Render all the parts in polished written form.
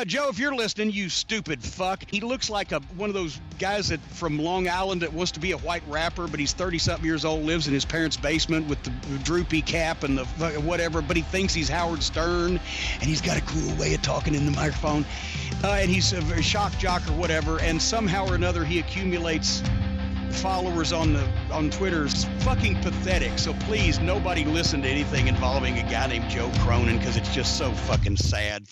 Joe, if you're listening, you stupid fuck. He looks like one of those guys that from Long Island that wants to be a white rapper, but he's 30-something years old, lives in his parents' basement with the droopy cap and the whatever, but he thinks he's Howard Stern, and he's got a cool way of talking in the microphone, and he's a shock jock or whatever, and somehow or another he accumulates followers on Twitter. It's fucking pathetic. So please, nobody listen to anything involving a guy named Joe Cronin, because it's just so fucking sad.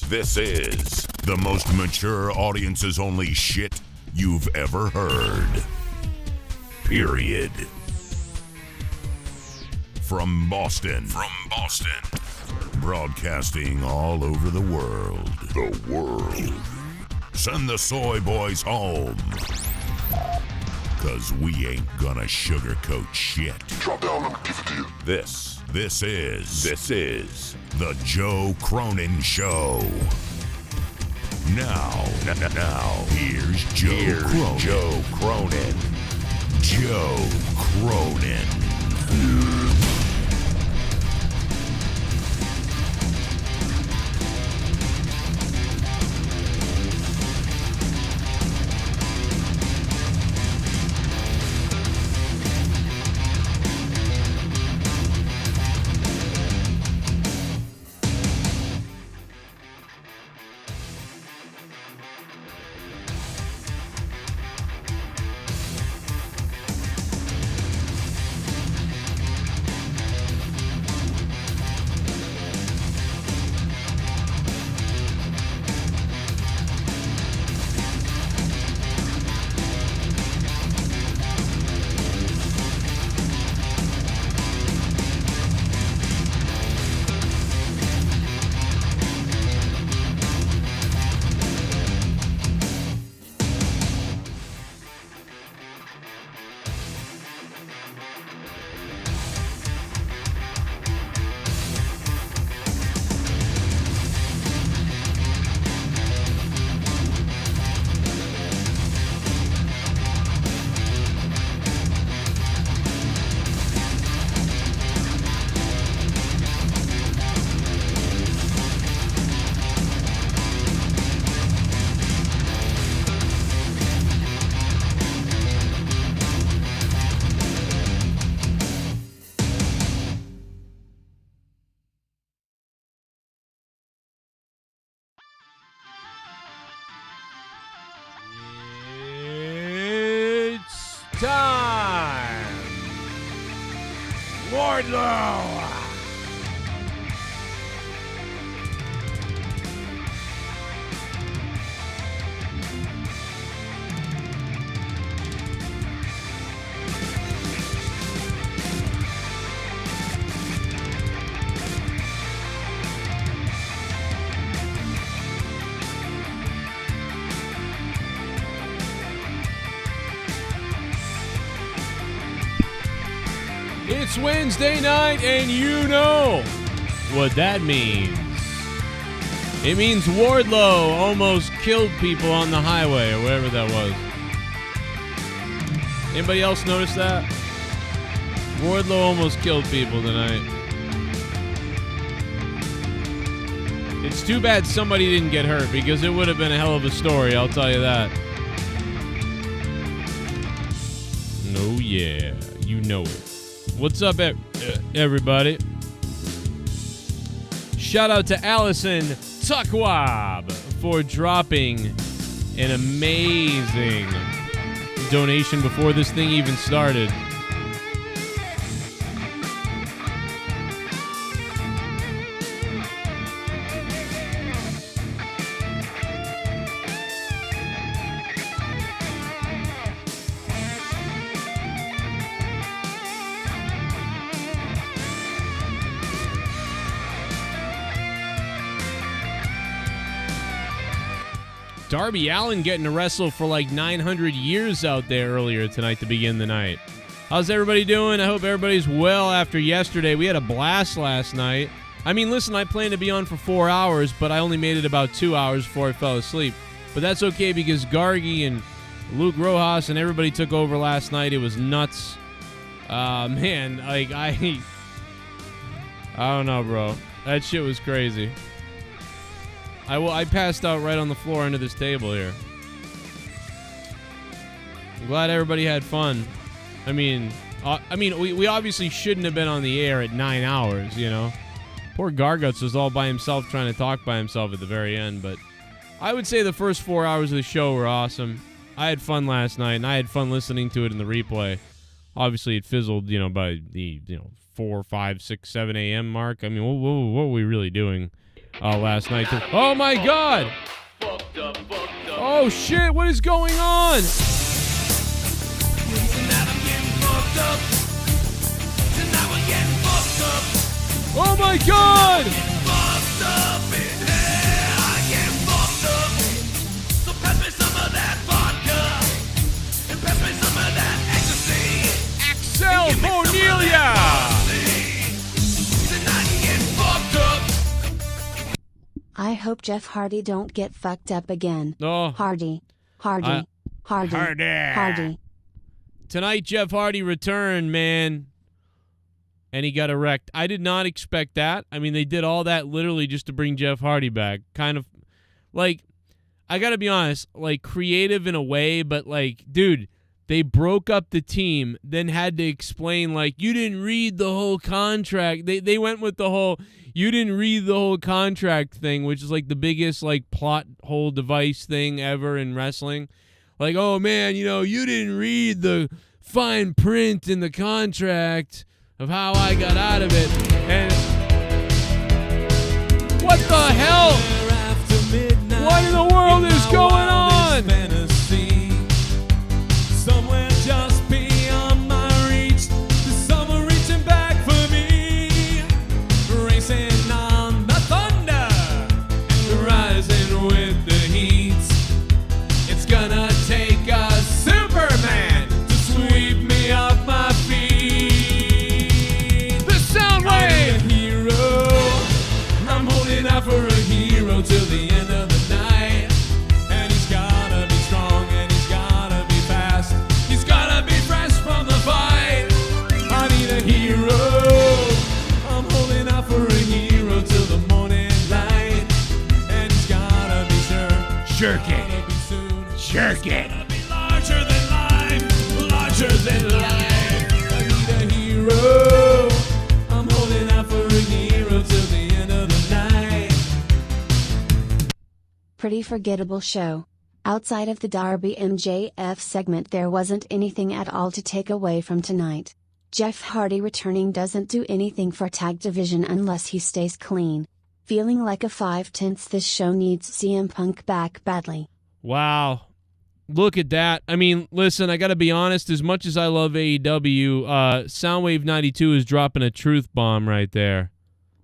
This is the most mature audiences only shit you've ever heard. Period. From Boston. Broadcasting all over the world. Send the soy boys home. 'Cause we ain't gonna sugarcoat shit. Drop down, let me give it to you. This is the Joe Cronin Show. Now, here's Joe Cronin. Joe Cronin. Time! Wardlow! It's Wednesday night, and you know what that means. It means Wardlow almost killed people on the highway, or whatever that was. Anybody else notice that? Wardlow almost killed people tonight. It's too bad somebody didn't get hurt, because it would have been a hell of a story, I'll tell you that. Oh yeah, you know it. What's up, everybody? Shout out to Allison Tuckwab for dropping an amazing donation before this thing even started. Darby Allin getting to wrestle for like 900 years out there earlier tonight to begin the night. How's everybody doing? I hope everybody's well after yesterday. We had a blast last night. I mean, listen, I planned to be on for 4 hours, but I only made it about 2 hours before I fell asleep. But that's okay because Gargi and Luke Rojas and everybody took over last night. It was nuts. Man, like, I don't know, bro. That shit was crazy. I passed out right on the floor under this table here. I'm glad everybody had fun. I mean, we obviously shouldn't have been on the air at 9 hours, you know. Poor Garguts was all by himself trying to talk by himself at the very end, but I would say the first 4 hours of the show were awesome. I had fun last night, and I had fun listening to it in the replay. Obviously, it fizzled, you know, by the 4, 5, 6, 7 a.m. mark. I mean, what were we really doing last night? Oh, my God! Oh, shit, what is going on? Oh, my God! Axel Cornelia! I hope Jeff Hardy don't get fucked up again. Oh. Hardy. Tonight, Jeff Hardy returned, man. And he got erect. I did not expect that. I mean, they did all that literally just to bring Jeff Hardy back. Kind of, like, I gotta be honest, like, creative in a way, but, like, dude, they broke up the team, then had to explain, like, you didn't read the whole contract. They went with the whole, you didn't read the whole contract thing, which is, like, the biggest, like, plot hole device thing ever in wrestling. Like, oh, man, you know, you didn't read the fine print in the contract of how I got out of it. And what the hell? What in the world is going on? Somewhere just beyond my reach, there's someone reaching back for me, racing on the thunder, rising with the heat. It's gonna take a Superman to sweep me off my feet. Out for a hero till the end of the night, and he's gotta be strong and he's gotta be fast. He's gotta be fresh from the fight. I need a hero. I'm holding out for a hero till the morning light, and he's gotta be sure. Jerk it. Be larger than life, larger than life. I need a hero. I'm holding out for a hero till the end of the night. Pretty forgettable show. Outside of the Darby MJF segment, there wasn't anything at all to take away from tonight. Jeff Hardy returning doesn't do anything for tag division unless he stays clean. Feeling like a 5/10, this show needs CM Punk back badly. Wow. Look at that. I mean, listen, I got to be honest. As much as I love AEW, Soundwave 92 is dropping a truth bomb right there.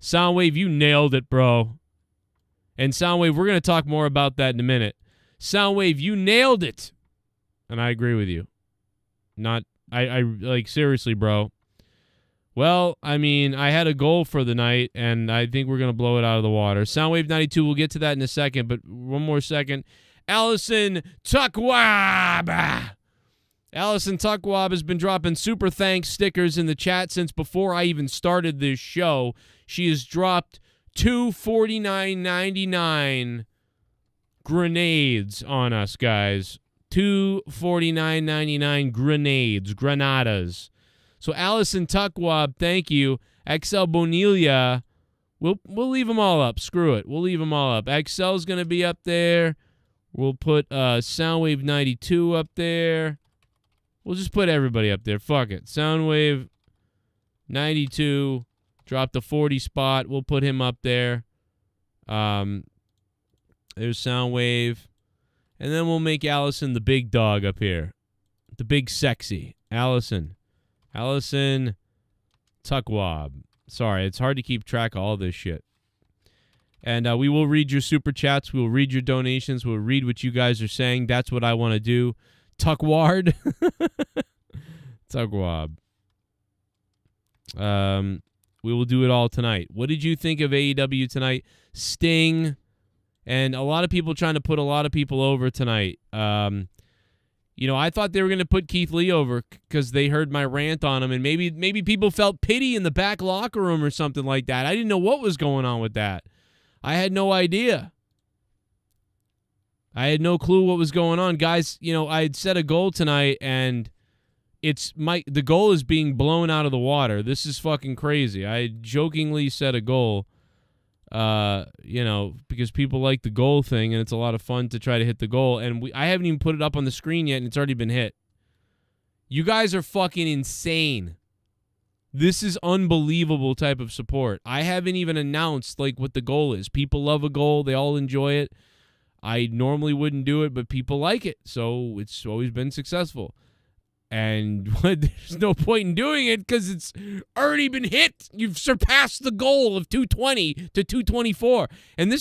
Soundwave, you nailed it, bro. And Soundwave, we're going to talk more about that in a minute. Soundwave, you nailed it. And I agree with you. I like, seriously, bro. Well, I mean, I had a goal for the night, and I think we're going to blow it out of the water. Soundwave 92, we'll get to that in a second, but one more second. Allison Tuckwab. Allison Tuckwab has been dropping super thanks stickers in the chat since before I even started this show. She has dropped $249.99 grenades on us, guys. $249.99 granadas. So Allison Tuckwab, thank you. XL Bonilia, we'll leave them all up. Screw it. We'll leave them all up. XL's going to be up there. We'll put Soundwave 92 up there. We'll just put everybody up there. Fuck it. Soundwave 92 dropped the 40 spot. We'll put him up there. There's Soundwave. And then we'll make Allison the big dog up here. The big sexy. Allison Tuckwab. Sorry, it's hard to keep track of all this shit. And we will read your super chats. We will read your donations. We'll read what you guys are saying. That's what I want to do. Tuckward. Tuckwab. We will do it all tonight. What did you think of AEW tonight? Sting, and a lot of people trying to put a lot of people over tonight. I thought they were going to put Keith Lee over because they heard my rant on him, and maybe people felt pity in the back locker room or something like that. I didn't know what was going on with that. I had no idea. I had no clue what was going on. Guys, I had set a goal tonight, and the goal is being blown out of the water. This is fucking crazy. I jokingly set a goal, because people like the goal thing, and it's a lot of fun to try to hit the goal. And I haven't even put it up on the screen yet, and it's already been hit. You guys are fucking insane. This is unbelievable type of support. I haven't even announced what the goal is. People love a goal. They all enjoy it. I normally wouldn't do it, but people like it, so it's always been successful. And there's no point in doing it because it's already been hit. You've surpassed the goal of 220 to 224. And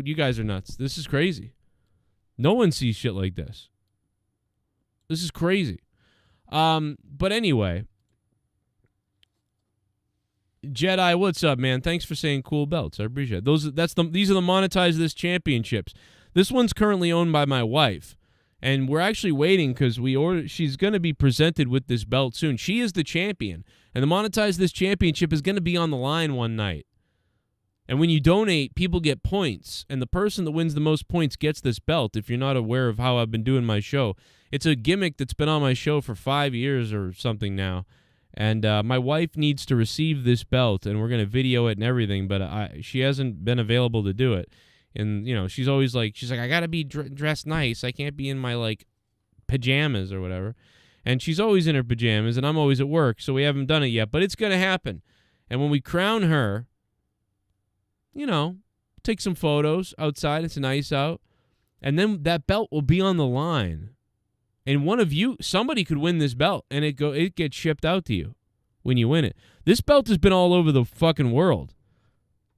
you guys are nuts. This is crazy. No one sees shit like this. This is crazy. But anyway, Jedi, what's up, man? Thanks for saying cool belts. I appreciate it. These are the Monetize This championships. This one's currently owned by my wife. And we're actually waiting because she's going to be presented with this belt soon. She is the champion. And the Monetize This championship is going to be on the line one night. And when you donate, people get points. And the person that wins the most points gets this belt, if you're not aware of how I've been doing my show. It's a gimmick that's been on my show for 5 years or something now. And my wife needs to receive this belt, and we're going to video it and everything, but she hasn't been available to do it. And, she's always she's like, I got to be dressed nice. I can't be in my, pajamas or whatever. And she's always in her pajamas, and I'm always at work, so we haven't done it yet. But it's going to happen. And when we crown her, take some photos outside. It's nice out. And then that belt will be on the line. And somebody could win this belt, and it gets shipped out to you when you win it. This belt has been all over the fucking world.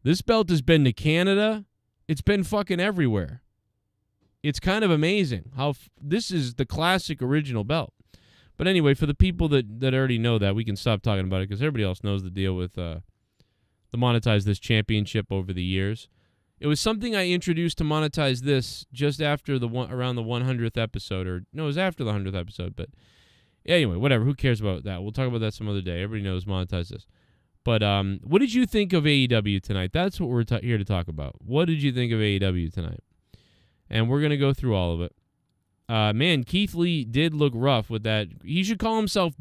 This belt has been to Canada. It's been fucking everywhere. It's kind of amazing how this is the classic original belt. But anyway, for the people that already know that, we can stop talking about it because everybody else knows the deal with the Monetize This championship over the years. It was something I introduced to Monetize This just after around the 100th episode. It was after the 100th episode. But anyway, whatever. Who cares about that? We'll talk about that some other day. Everybody knows Monetize This. But what did you think of AEW tonight? That's what we're here to talk about. What did you think of AEW tonight? And we're going to go through all of it. Man, Keith Lee did look rough with that. He should call himself...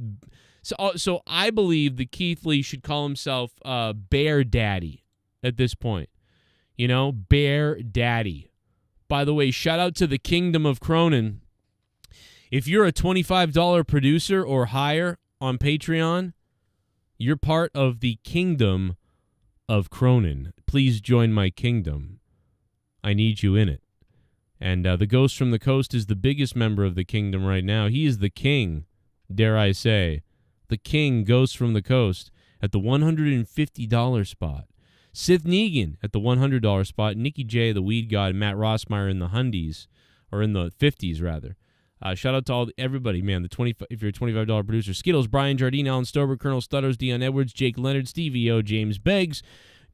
So I believe that Keith Lee should call himself Bear Daddy at this point. Bear Daddy. By the way, shout out to the Kingdom of Cronin. If you're a $25 producer or higher on Patreon, you're part of the Kingdom of Cronin. Please join my kingdom. I need you in it. And the Ghost from the Coast is the biggest member of the kingdom right now. He is the king, dare I say. The king, Ghost from the Coast, at the $150 spot. SITH NEGAN at the $100 spot. Nikki J, the Weed God, and Matt Rossmeyer in the hundies, or in the 50s, rather. Shout out to everybody, man. If you're a $25 producer, Skittles, Brian Jardine, Alan Stober, Colonel Stutters, Dion Edwards, Jake Leonard, Stevie O, James Beggs,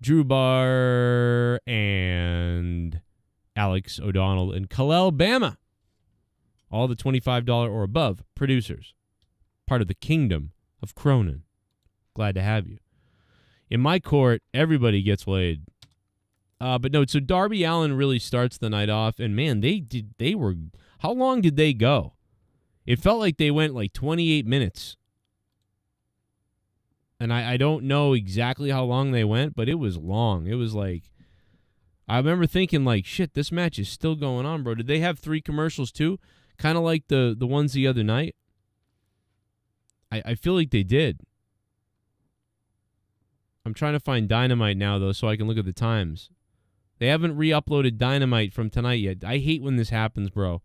Drew Barr, and Alex O'Donnell, and Kalel Bama. All the $25 or above producers. Part of the Kingdom of Cronin. Glad to have you. In my court, everybody gets laid. But no, so Darby Allin really starts the night off, and man, they were... How long did they go? It felt like they went 28 minutes. And I don't know exactly how long they went, but it was long. It was I remember thinking shit, this match is still going on, bro. Did they have 3 commercials too? Kind of like the ones the other night? I feel like they did. I'm trying to find Dynamite now, though, so I can look at the times. They haven't re-uploaded Dynamite from tonight yet. I hate when this happens, bro.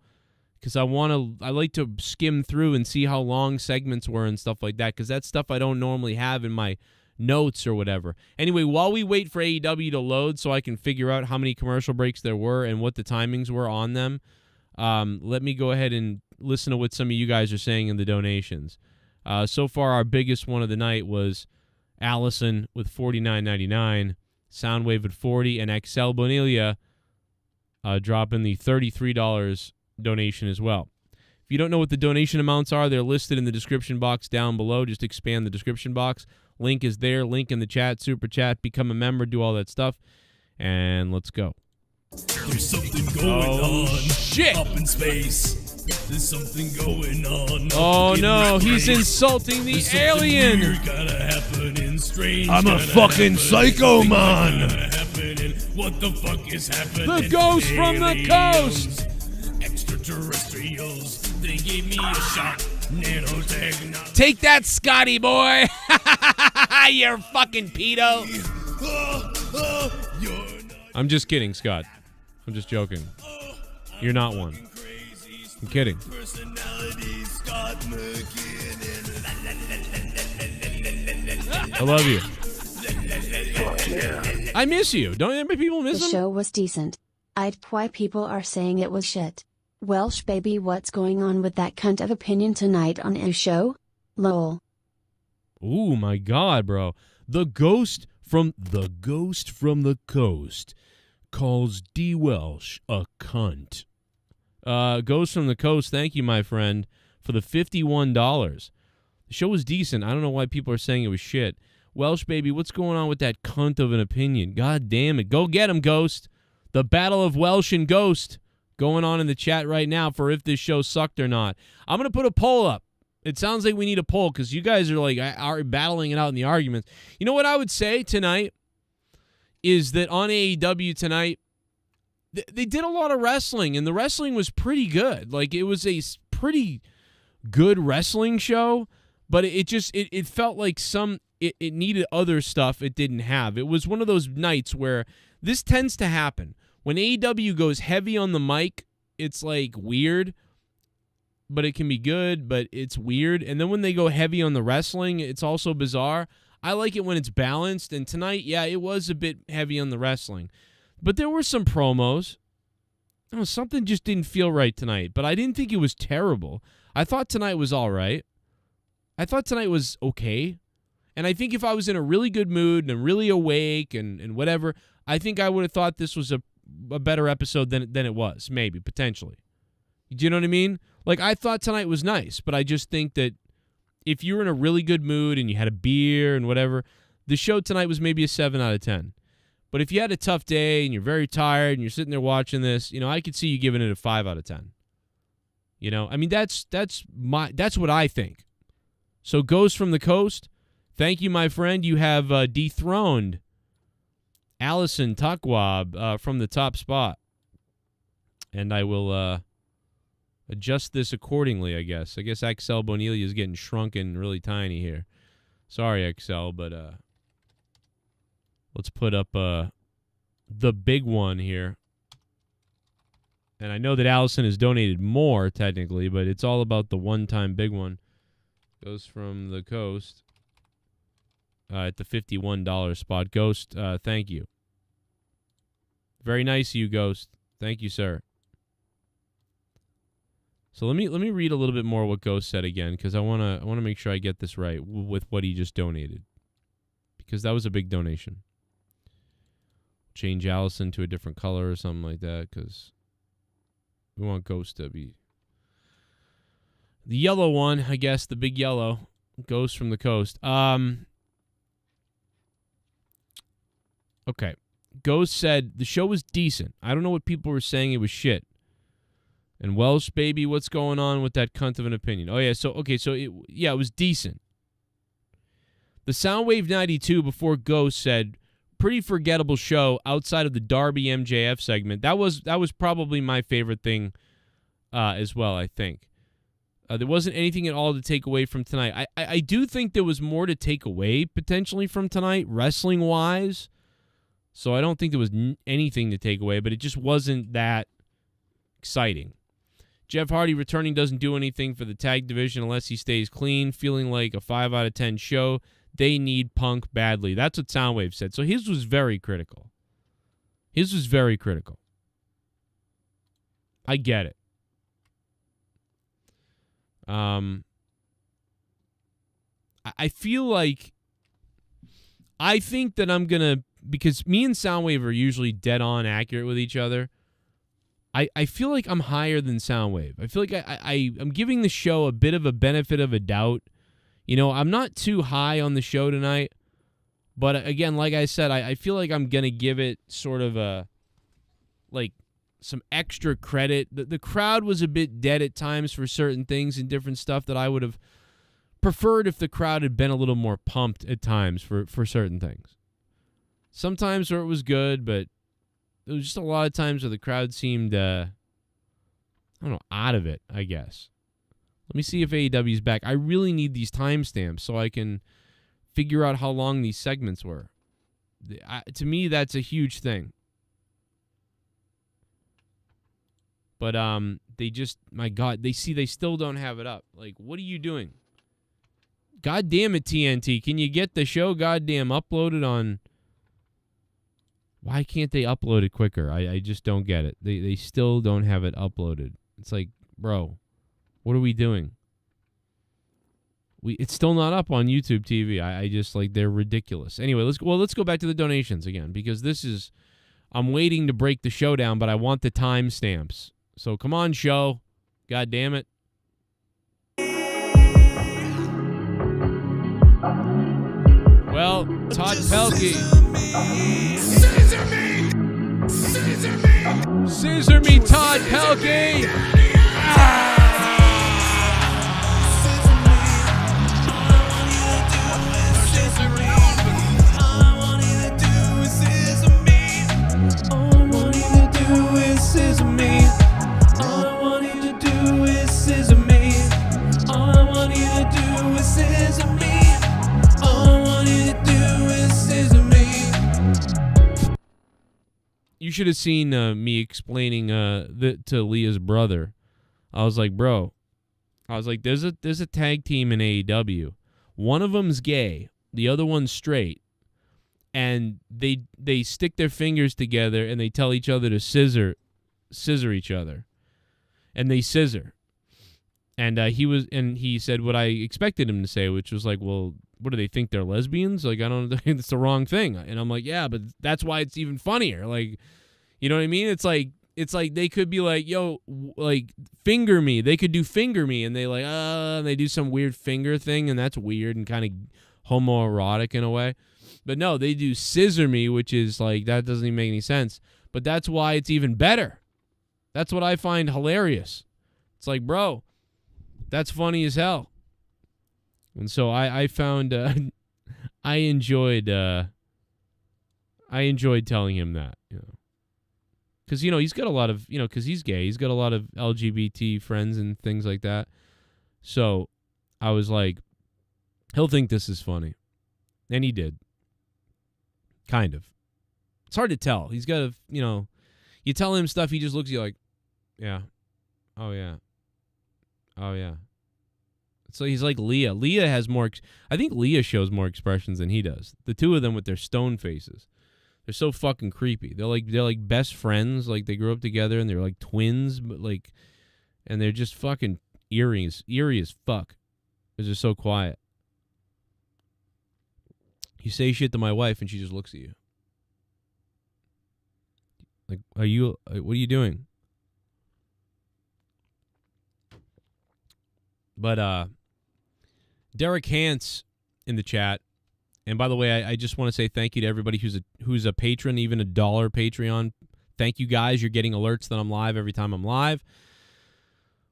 Because I like to skim through and see how long segments were and stuff like that, because that's stuff I don't normally have in my notes or whatever. Anyway, while we wait for AEW to load so I can figure out how many commercial breaks there were and what the timings were on them, let me go ahead and listen to what some of you guys are saying in the donations. So far, our biggest one of the night was Allison with $49.99. Soundwave at $40, and XL Bonilla dropping the $33 donation as well. If you don't know what the donation amounts are, they're listed in the description box down below. Just expand the description box. Link is there. Link in the chat, super chat. Become a member. Do all that stuff. And let's go. There's something going on. Shit. Up in space. There's something going on. Oh no, he's insulting the alien. Weird gotta happen, strange. I'm a fucking psycho, man. What the fuck is happening? The ghost from the coast. Extraterrestrials. They gave me a shot. Nanotechnology. Take that, Scotty boy. You're fucking pedo. I'm just kidding, Scott. I'm just joking. You're not one. I'm kidding. I love you. I miss you. Don't any people miss The him? show was decent. I'd why people are saying it was shit. Welsh baby, what's going on with that cunt of opinion tonight on a show? Lol. Ooh, my God, bro. The ghost from the coast calls DWELSH a cunt. Ghost from the coast, thank you, my friend, for the $51. The show was decent. I don't know why people are saying it was shit. Welsh baby, what's going on with that cunt of an opinion? God damn it. Go get him, Ghost. The Battle of Welsh and Ghost going on in the chat right now for if this show sucked or not. I'm going to put a poll up. It sounds like we need a poll because you guys are like are battling it out in the arguments. You know what I would say tonight is that on AEW tonight, they did a lot of wrestling, and the wrestling was pretty good. Like, it was a pretty good wrestling show, but it felt like it needed other stuff it didn't have. It was one of those nights where this tends to happen. When AEW goes heavy on the mic, it's like weird, but it can be good, but it's weird. And then when they go heavy on the wrestling, it's also bizarre. I like it when it's balanced, and tonight, yeah, it was a bit heavy on the wrestling. But there were some promos. I don't know, something just didn't feel right tonight, but I didn't think it was terrible. I thought tonight was all right. I thought tonight was okay. And I think if I was in a really good mood and really awake and whatever, I think I would have thought this was a better episode than it was, maybe, potentially. Do you know what I mean? Like, I thought tonight was nice, but I just think that if you were in a really good mood and you had a beer and whatever, the show tonight was maybe a 7 out of 10. But if you had a tough day and you're very tired and you're sitting there watching this, you know, I could see you giving it a 5 out of 10. You know, I mean, that's what I think. So, Ghost from the Coast, thank you, my friend. You have dethroned Allison Takwab from the top spot. And I will adjust this accordingly, I guess. I guess XL Bonilla is getting shrunken really tiny here. Sorry, XL, but let's put up the big one here. And I know that Allison has donated more, technically, but it's all about the one-time big one. Goes from the coast at the $51 spot. Ghost, thank you. Very nice of you, Ghost. Thank you, sir. So let me read a little bit more what Ghost said again, because I wanna make sure I get this right with what he just donated, because that was a big donation. Change Allison to a different color or something like that, because we want Ghost to be the yellow one, I guess, the big yellow. Ghost from the coast. Okay. Ghost said the show was decent. I don't know what people were saying. It was shit. And Welsh baby, what's going on with that cunt of an opinion? Oh yeah, so it was decent. The Soundwave 92 before Ghost said pretty forgettable show outside of the Darby MJF segment. That was probably my favorite thing as well, I think. There wasn't anything at all to take away from tonight. I do think there was more to take away potentially from tonight, wrestling wise. So I don't think there was anything to take away, but it just wasn't that exciting. Jeff Hardy returning doesn't do anything for the tag division unless he stays clean, feeling like a 5 out of 10 show. They need Punk badly. That's what Soundwave said. So his was very critical. I get it. I feel like I think that I'm going to, because me and Soundwave are usually dead on accurate with each other, I feel like I'm higher than Soundwave. I feel like I'm giving the show a bit of a benefit of a doubt. You know, I'm not too high on the show tonight, but again, like I said, I feel like I'm going to give it sort of a, like, some extra credit. The crowd was a bit dead at times for certain things and different stuff that I would have preferred if the crowd had been a little more pumped at times for certain things. Sometimes where it was good, but there was just a lot of times where the crowd seemed, I don't know, out of it, I guess. Let me see if AEW's back. I really need these timestamps so I can figure out how long these segments were. To me, that's a huge thing. But they just, my God, they still don't have it up. Like, what are you doing? God damn it, TNT. Can you get the show goddamn uploaded on... Why can't they upload it quicker? I just don't get it. They still don't have it uploaded. It's like, bro, what are we doing? It's still not up on YouTube TV. I just, like, they're ridiculous. Anyway, let's go back to the donations again, because this is, I'm waiting to break the show down, but I want the timestamps. So come on, show. God damn it. Well, Todd Pelkey. Scissor me, Todd Pelkey. You should have seen me explaining to Leah's brother. I was like, bro, there's a tag team in AEW. One of them's gay, the other one's straight, and they stick their fingers together and they tell each other to scissor each other, and they scissor. And he said what I expected him to say, which was like, well, what do they think, they're lesbians? Like, I don't, it's the wrong thing. And I'm like, yeah, but that's why it's even funnier. Like, you know what I mean? It's like they could be like, yo, like, finger me. They could do finger me, and they do some weird finger thing, and that's weird and kind of homoerotic in a way. But no, they do scissor me, which is like, that doesn't even make any sense. But that's why it's even better. That's what I find hilarious. It's like, bro, that's funny as hell. And so I found I enjoyed telling him that, you know, because, you know, he's got a lot of, you know, because he's gay, he's got a lot of LGBT friends and things like that. So I was like, he'll think this is funny, and he did, kind of. It's hard to tell. He's got a, you know, you tell him stuff, he just looks at you like, yeah, oh yeah, oh yeah. So he's like Leah. Leah has more, I think Leah shows more expressions than he does. The two of them with their stone faces. They're so fucking creepy. They're like best friends. Like, they grew up together and they're like twins, but like, and they're just fucking eerie as fuck. They're just so quiet. You say shit to my wife and she just looks at you. Like, what are you doing? But Derek Hance in the chat, and by the way, I just want to say thank you to everybody who's a patron, even $1 Patreon. Thank you guys. You're getting alerts that I'm live every time I'm live.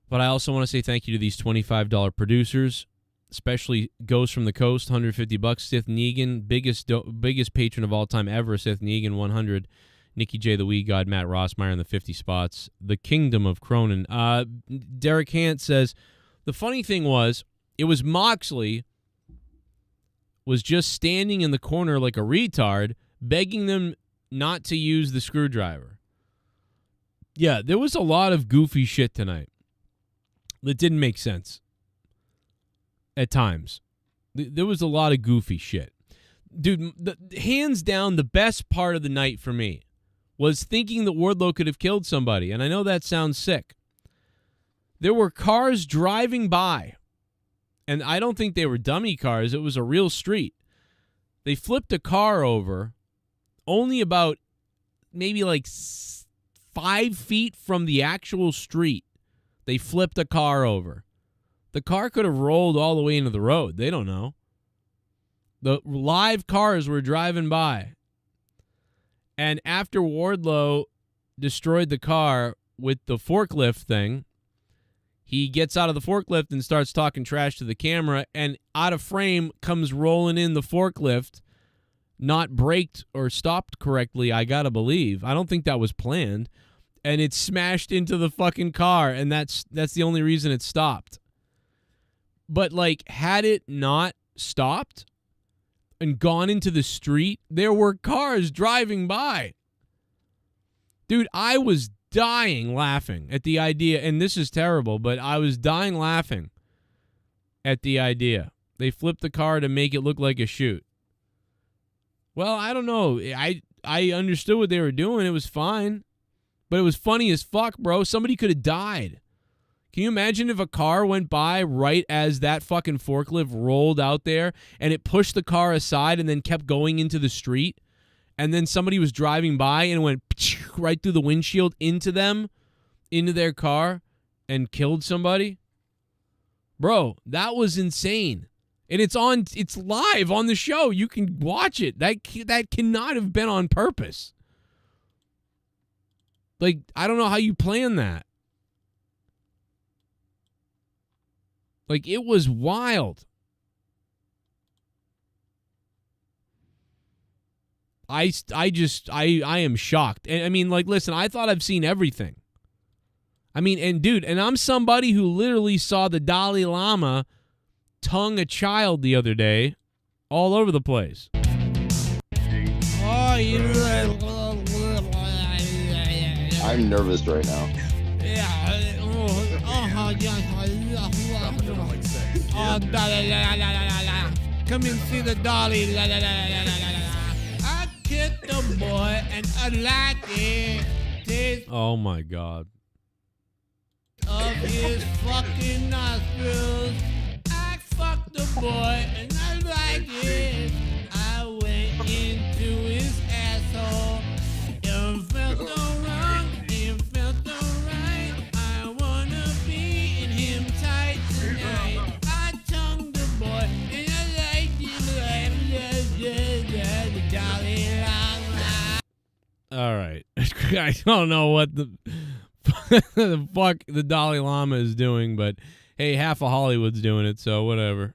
But I also want to say thank you to these $25 producers, especially Ghost from the Coast, $150. Sith NEGAN, biggest patron of all time ever. Sith NEGAN, $100. Nikki J. the Wee God, Matt Rossmeyer in the 50 spots. The Kingdom of Cronin. Derek Hance says, the funny thing was, it was Moxley was just standing in the corner like a retard, begging them not to use the screwdriver. Yeah, there was a lot of goofy shit tonight that didn't make sense at times. There was a lot of goofy shit. Dude, hands down, the best part of the night for me was thinking that Wardlow could have killed somebody, and I know that sounds sick. There were cars driving by, and I don't think they were dummy cars. It was a real street. They flipped a car over only about maybe like 5 feet from the actual street. They flipped a car over. The car could have rolled all the way into the road. They don't know. The live cars were driving by. And after Wardlow destroyed the car with the forklift thing, he gets out of the forklift and starts talking trash to the camera, and out of frame comes rolling in the forklift, not braked or stopped correctly, I gotta believe. I don't think that was planned. And it smashed into the fucking car, and that's the only reason it stopped. But, like, had it not stopped and gone into the street, there were cars driving by. Dude, I was dying laughing at the idea, and this is terrible, but I was dying laughing at the idea. They flipped the car to make it look like a shoot. Well, I don't know. I understood what they were doing. It was fine. But it was funny as fuck, bro. Somebody could have died. Can you imagine if a car went by right as that fucking forklift rolled out there and it pushed the car aside and then kept going into the street? And then somebody was driving by and went right through the windshield into them, into their car, and killed somebody? Bro, that was insane. And it's live on the show. You can watch it. That cannot have been on purpose. Like, I don't know how you plan that. Like, it was wild. I am shocked. And I mean, like, listen, I thought I've seen everything. I mean, and dude, and I'm somebody who literally saw the Dalai Lama tongue a child the other day all over the place. I'm nervous right now. Come and see the dolly. I kissed the boy and I like it. Taste Oh my God. of his fucking nostrils. I fucked the boy and I like it. I went into his asshole. It felt so wrong. It felt so right. I wanna be in him tight tonight. I tongued the boy and I like the Dalai Lama. All right. I don't know what the fuck the Dalai Lama is doing, but hey, half of Hollywood's doing it, so whatever.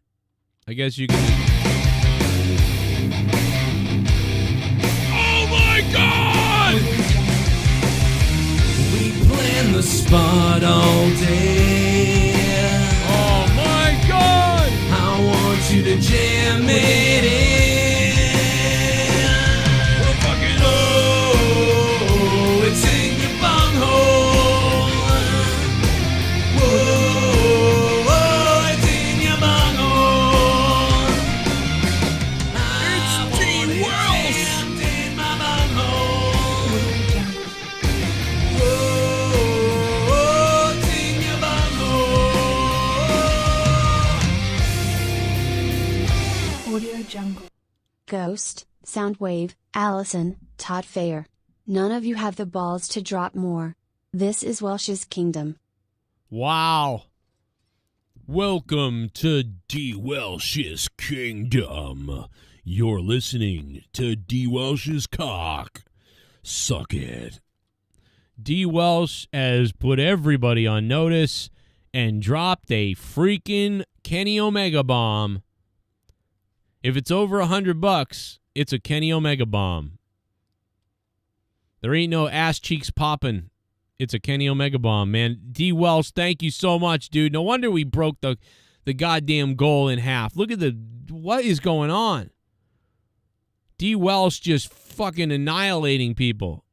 I guess you can. Oh my God! We plan the spot all day. Oh my God! I want you to jam it in. Well, fucking oh, it's in your bunghole. Whoa, it's in your bunghole. It's DWELSH. In my bunghole. Whoa, it's in your bunghole. Audio Jungle. Ghost, Soundwave, Allison, Todd Fair. None of you have the balls to drop more. This is Welsh's Kingdom. Wow. Welcome to DWELSH's Kingdom. You're listening to DWELSH's cock. Suck it. DWELSH has put everybody on notice and dropped a freaking Kenny Omega bomb. If it's over $100, it's a Kenny Omega bomb. There ain't no ass cheeks popping. It's a Kenny Omega bomb, man. DWELSH, thank you so much, dude. No wonder we broke the goddamn goal in half. Look at what is going on? DWELSH just fucking annihilating people.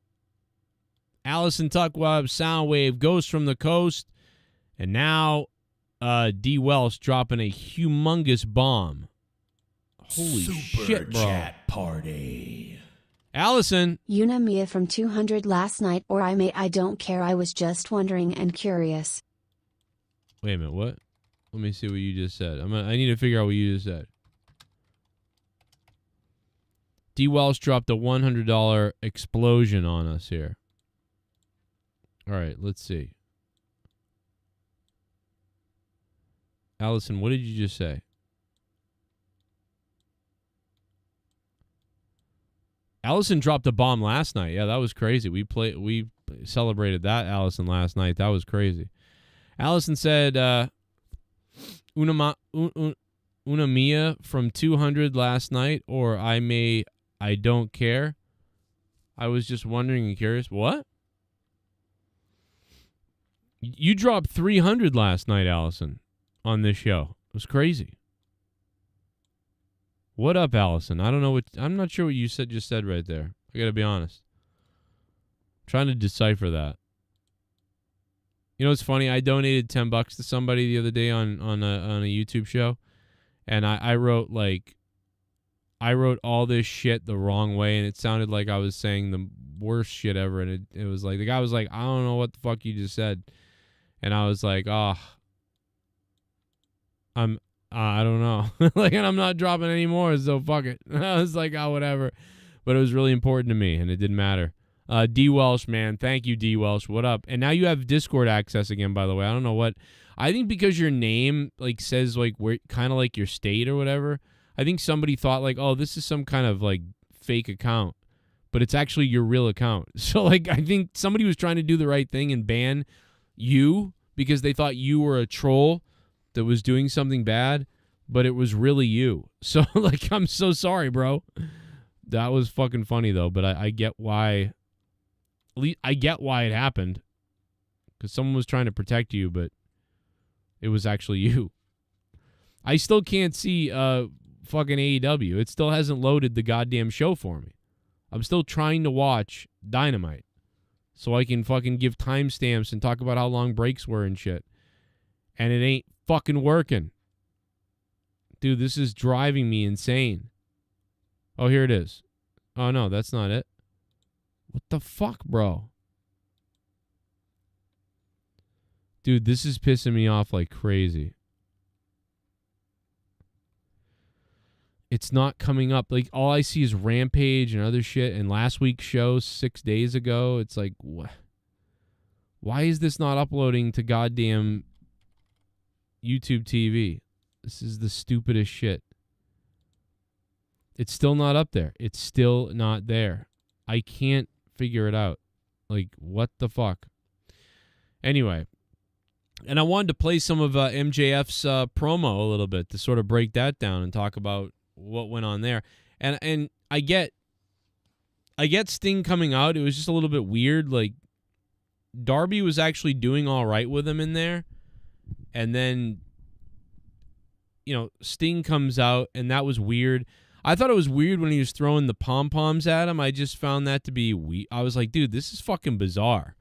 Allison Tuckweb, Soundwave, Ghost from the Coast, and now DWELSH dropping a humongous bomb. Holy shit, bro. Superchat party. Allison. Una Mia from 200 last night, or I don't care, I was just wondering and curious. Wait a minute, what? Let me see what you just said. I need to figure out what you just said. DWELSH dropped a $100 explosion on us here. All right, let's see. Allison, what did you just say? Allison dropped a bomb last night. Yeah, that was crazy. We celebrated that, Allison, last night. That was crazy. Allison said, una mia from 200 last night, or I don't care. I was just wondering and curious. What? You dropped 300 last night, Allison, on this show. It was crazy. What up, Allison? I'm not sure what you just said right there. I gotta be honest. I'm trying to decipher that. You know what's funny? I donated $10 to somebody the other day on a YouTube show, and I wrote all this shit the wrong way, and it sounded like I was saying the worst shit ever, and it was like the guy was like, I don't know what the fuck you just said, and I was like, I don't know. And I'm not dropping any more, so fuck it. I was like, whatever. But it was really important to me, and it didn't matter. DWELSH, man. Thank you, DWELSH. What up? And now you have Discord access again, by the way. I don't know what. I think because your name, says, where kind of like your state or whatever, I think somebody thought, oh, this is some kind of, fake account. But it's actually your real account. So, I think somebody was trying to do the right thing and ban you because they thought you were a troll that was doing something bad, but it was really you. So, I'm so sorry, bro. That was fucking funny, though, but I get why. At least I get why it happened, because someone was trying to protect you, but it was actually you. I still can't see fucking AEW. It still hasn't loaded the goddamn show for me. I'm still trying to watch Dynamite so I can fucking give timestamps and talk about how long breaks were and shit. And it ain't fucking working. Dude, this is driving me insane. Oh, here it is. Oh, no, that's not it. What the fuck, bro? Dude, this is pissing me off like crazy. It's not coming up. All I see is Rampage and other shit. And last week's show 6 days ago, it's like, what? Why is this not uploading to goddamn YouTube TV? This is the stupidest shit. It's still not up there. It's still not there. I can't figure it out. What the fuck? Anyway, and I wanted to play some of MJF's promo a little bit to sort of break that down and talk about what went on there. And I get Sting coming out. It was just a little bit weird. Darby was actually doing all right with him in there. And then, Sting comes out, and that was weird. I thought it was weird when he was throwing the pom-poms at him. I just found that to be weird. I was like, dude, this is fucking bizarre.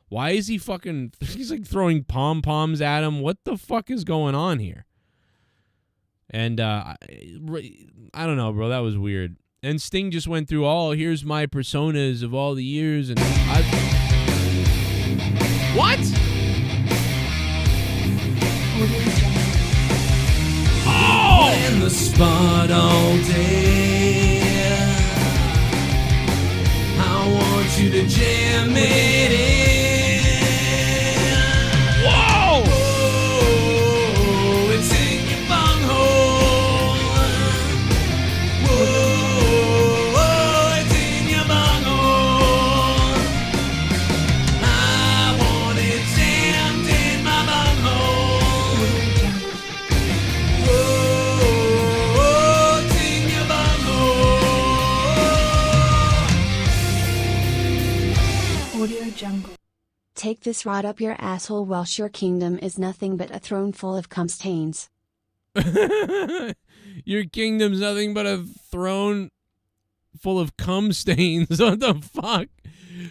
Why is he fucking... He's throwing pom-poms at him. What the fuck is going on here? And I don't know, bro. That was weird. And Sting just went through here's my personas of all the years. And What? Oh! In the spot all day. I want you to jam it in. Whoa! Whoa, it's in your bunghole. Whoa, it's in your bunghole. I want it jammed in my bunghole. Whoa, it's in your bunghole. Audio Jungle. Take this rod up your asshole, Welsh. Your kingdom is nothing but a throne full of cum stains. Your kingdom's nothing but a throne full of cum stains. What the fuck?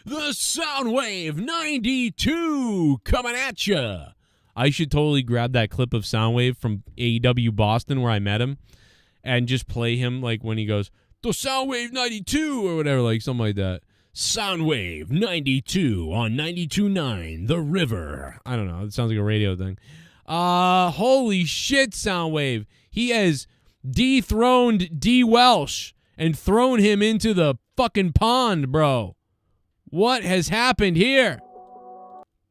The Soundwave 92 coming at ya. I should totally grab that clip of Soundwave from AEW Boston where I met him and just play him when he goes, the Soundwave 92 or whatever, something like that. Soundwave 92 on 92.9 The River. I don't know. It sounds like a radio thing. Holy shit, Soundwave. He has dethroned DWELSH and thrown him into the fucking pond, bro. What has happened here?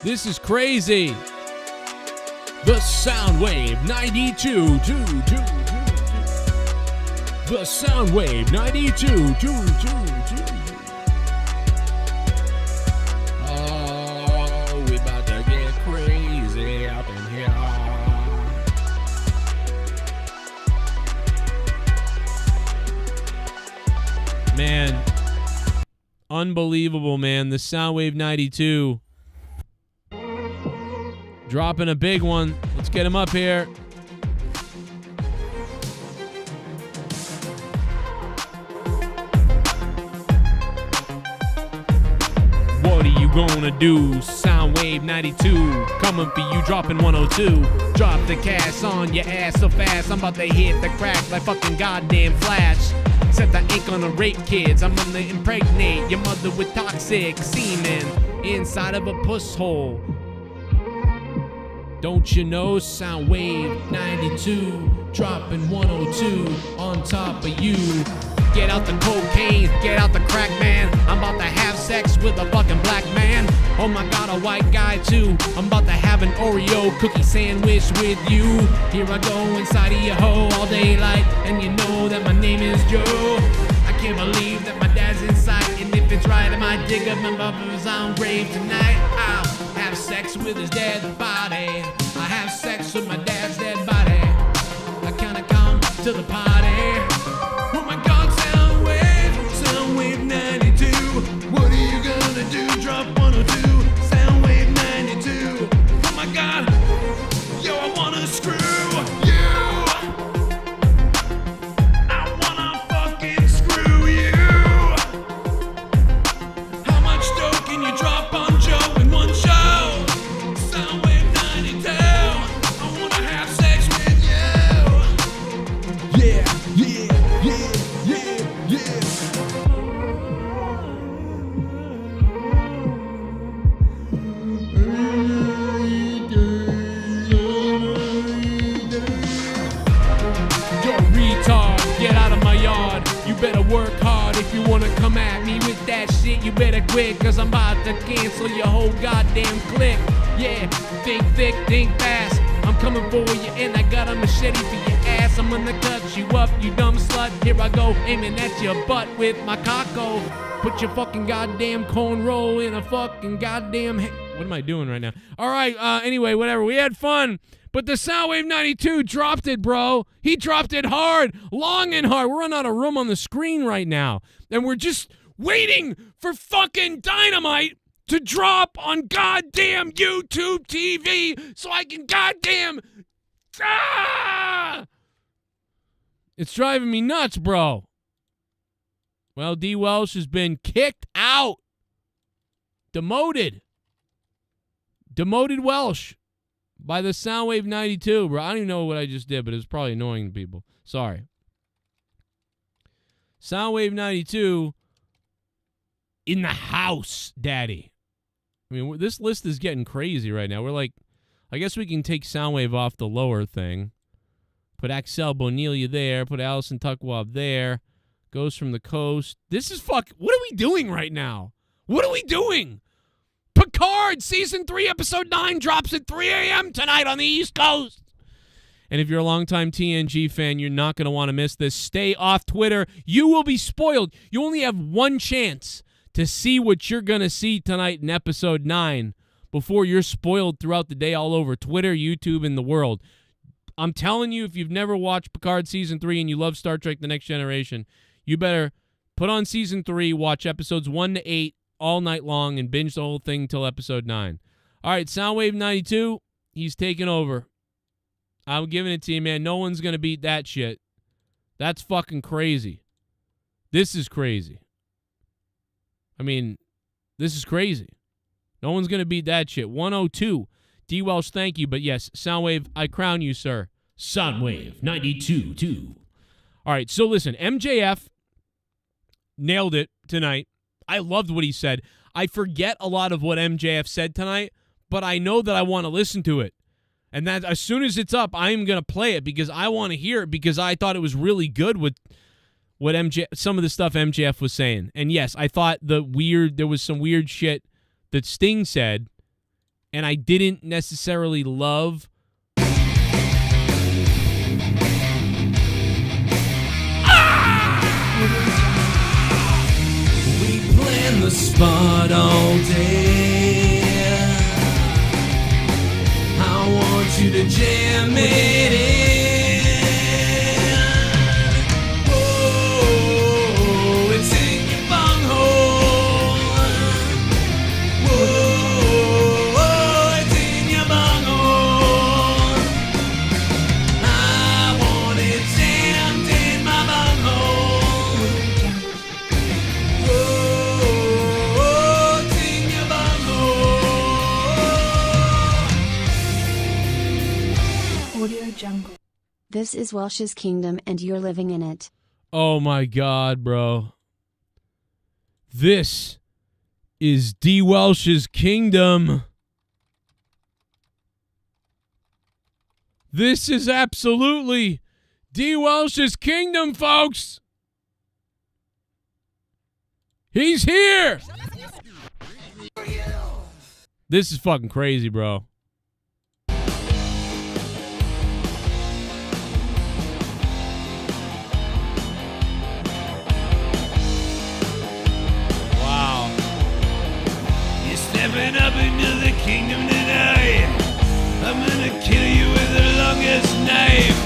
This is crazy. The Soundwave 92. The Soundwave 92. Oh, we about to get crazy up in here. Man, unbelievable, man. The Soundwave 92 dropping a big one. Let's get him up here. What are you gonna do? Soundwave 92 coming for you, dropping 102. Drop the cash on your ass so fast, I'm about to hit the crack like fucking goddamn Flash. Set the ink on the rape kids, I'm gonna impregnate your mother with toxic semen inside of a puss hole. Don't you know? Soundwave 92 dropping 102 on top of you. Get out the cocaine, get out the crack, man. I'm about to have sex with a fucking black man. Oh my god, a white guy too. I'm about to have an Oreo cookie sandwich with you. Here I go inside of your hoe all daylight, and you know that my name is Joe. I can't believe that my dad's inside, and if it's right, I might dig up my bubbles on grave tonight. I'll have sex with his dead body. I have sex with my dad's dead body. I kinda come to the party. Oh my god, Soundwave 92. What are you gonna do? Drop 102. Soundwave 92. Oh my god, yo, I wanna screw you. I wanna fucking screw you. How much dough can you drop on Joe in one show? Soundwave 92. I wanna have sex with you. Yeah. Get out of my yard. You better work hard if you wanna come at me with that shit. You better quit, cause I'm about to cancel your whole goddamn clique. Yeah, think thick, think fast. I'm coming for you and I got a machete for your ass. I'm gonna cut you up, you dumb slut. Here I go, aiming at your butt with my cocko. Put your fucking goddamn cornrow in a fucking goddamn... What am I doing right now? All right, anyway, whatever. We had fun. But the Soundwave 92 dropped it, bro. He dropped it hard, long and hard. We're running out of room on the screen right now. And we're just waiting for fucking Dynamite to drop on goddamn YouTube TV so I can goddamn... Ah! It's driving me nuts, bro. Well, DWELSH has been kicked out. Demoted Welsh. By the Soundwave 92, bro. I don't even know what I just did, but it was probably annoying people. Sorry. Soundwave 92 in the house, daddy. I mean, this list is getting crazy right now. We're like, I guess we can take Soundwave off the lower thing. Put Axel Bonilla there. Put Allison Tuckwab there. Goes from the coast. This is what are we doing right now? What are we doing? Picard Season 3, Episode 9 drops at 3 a.m. tonight on the East Coast. And if you're a longtime TNG fan, you're not going to want to miss this. Stay off Twitter. You will be spoiled. You only have one chance to see what you're going to see tonight in Episode 9 before you're spoiled throughout the day all over Twitter, YouTube, and the world. I'm telling you, if you've never watched Picard Season 3 and you love Star Trek The Next Generation, you better put on Season 3, watch Episodes 1 to 8, all night long and binge the whole thing till Episode 9. All right, Soundwave 92, he's taking over. I'm giving it to you, man. No one's going to beat that shit. That's fucking crazy. This is crazy. I mean, this is crazy. No one's going to beat that shit. 102. DWELSH, thank you. But yes, Soundwave, I crown you, sir. Soundwave 92, too. All right, so listen, MJF nailed it tonight. I loved what he said. I forget a lot of what MJF said tonight, but I know that I want to listen to it. And that as soon as it's up, I'm going to play it because I want to hear it because I thought it was really good some of the stuff MJF was saying. And yes, I thought there was some weird shit that Sting said, and I didn't necessarily love. We plan the spot all day. I want you to jam it in. Oh, it's in your bunghole. Oh, it's in your bunghole. I want it jammed in my bunghole. Oh, it's in your bunghole. Audio Jungle. This is Welsh's kingdom and you're living in it. Oh my God, bro. This is DWELSH's kingdom. This is absolutely DWELSH's kingdom, folks. He's here. This is fucking crazy, bro. Wow. You're stepping up into the kingdom tonight. I'm gonna kill you with the longest knife.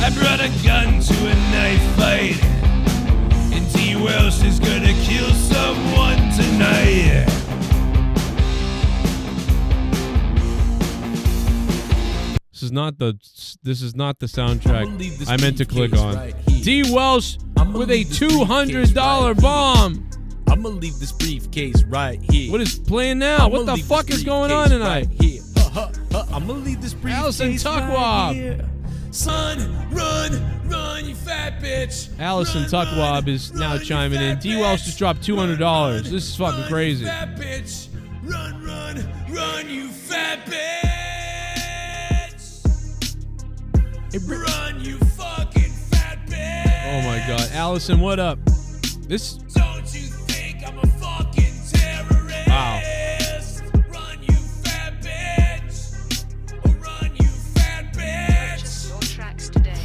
I brought a gun to a knife fight, and DWELSH is gonna kill someone tonight. This is not the soundtrack I meant to click on. DWELSH with a $200 bomb. I'ma leave this briefcase right here. What is playing now? What the fuck is going on tonight? I'ma leave this briefcase Allison Tuckwab. right here. Son, run, you fat bitch. Allison Run, Tuckwab is now you chiming in. fat DWELSH bitch. just dropped $200. This is fucking Run, crazy. You fat bitch. Run, you fat bitch. Run, you fucking fat bitch. Oh my God, Allison, what up? This. Don't you think I'm a fucking terrorist? Wow. Run, you fat bitch. Run, you fat bitch. Your tracks today.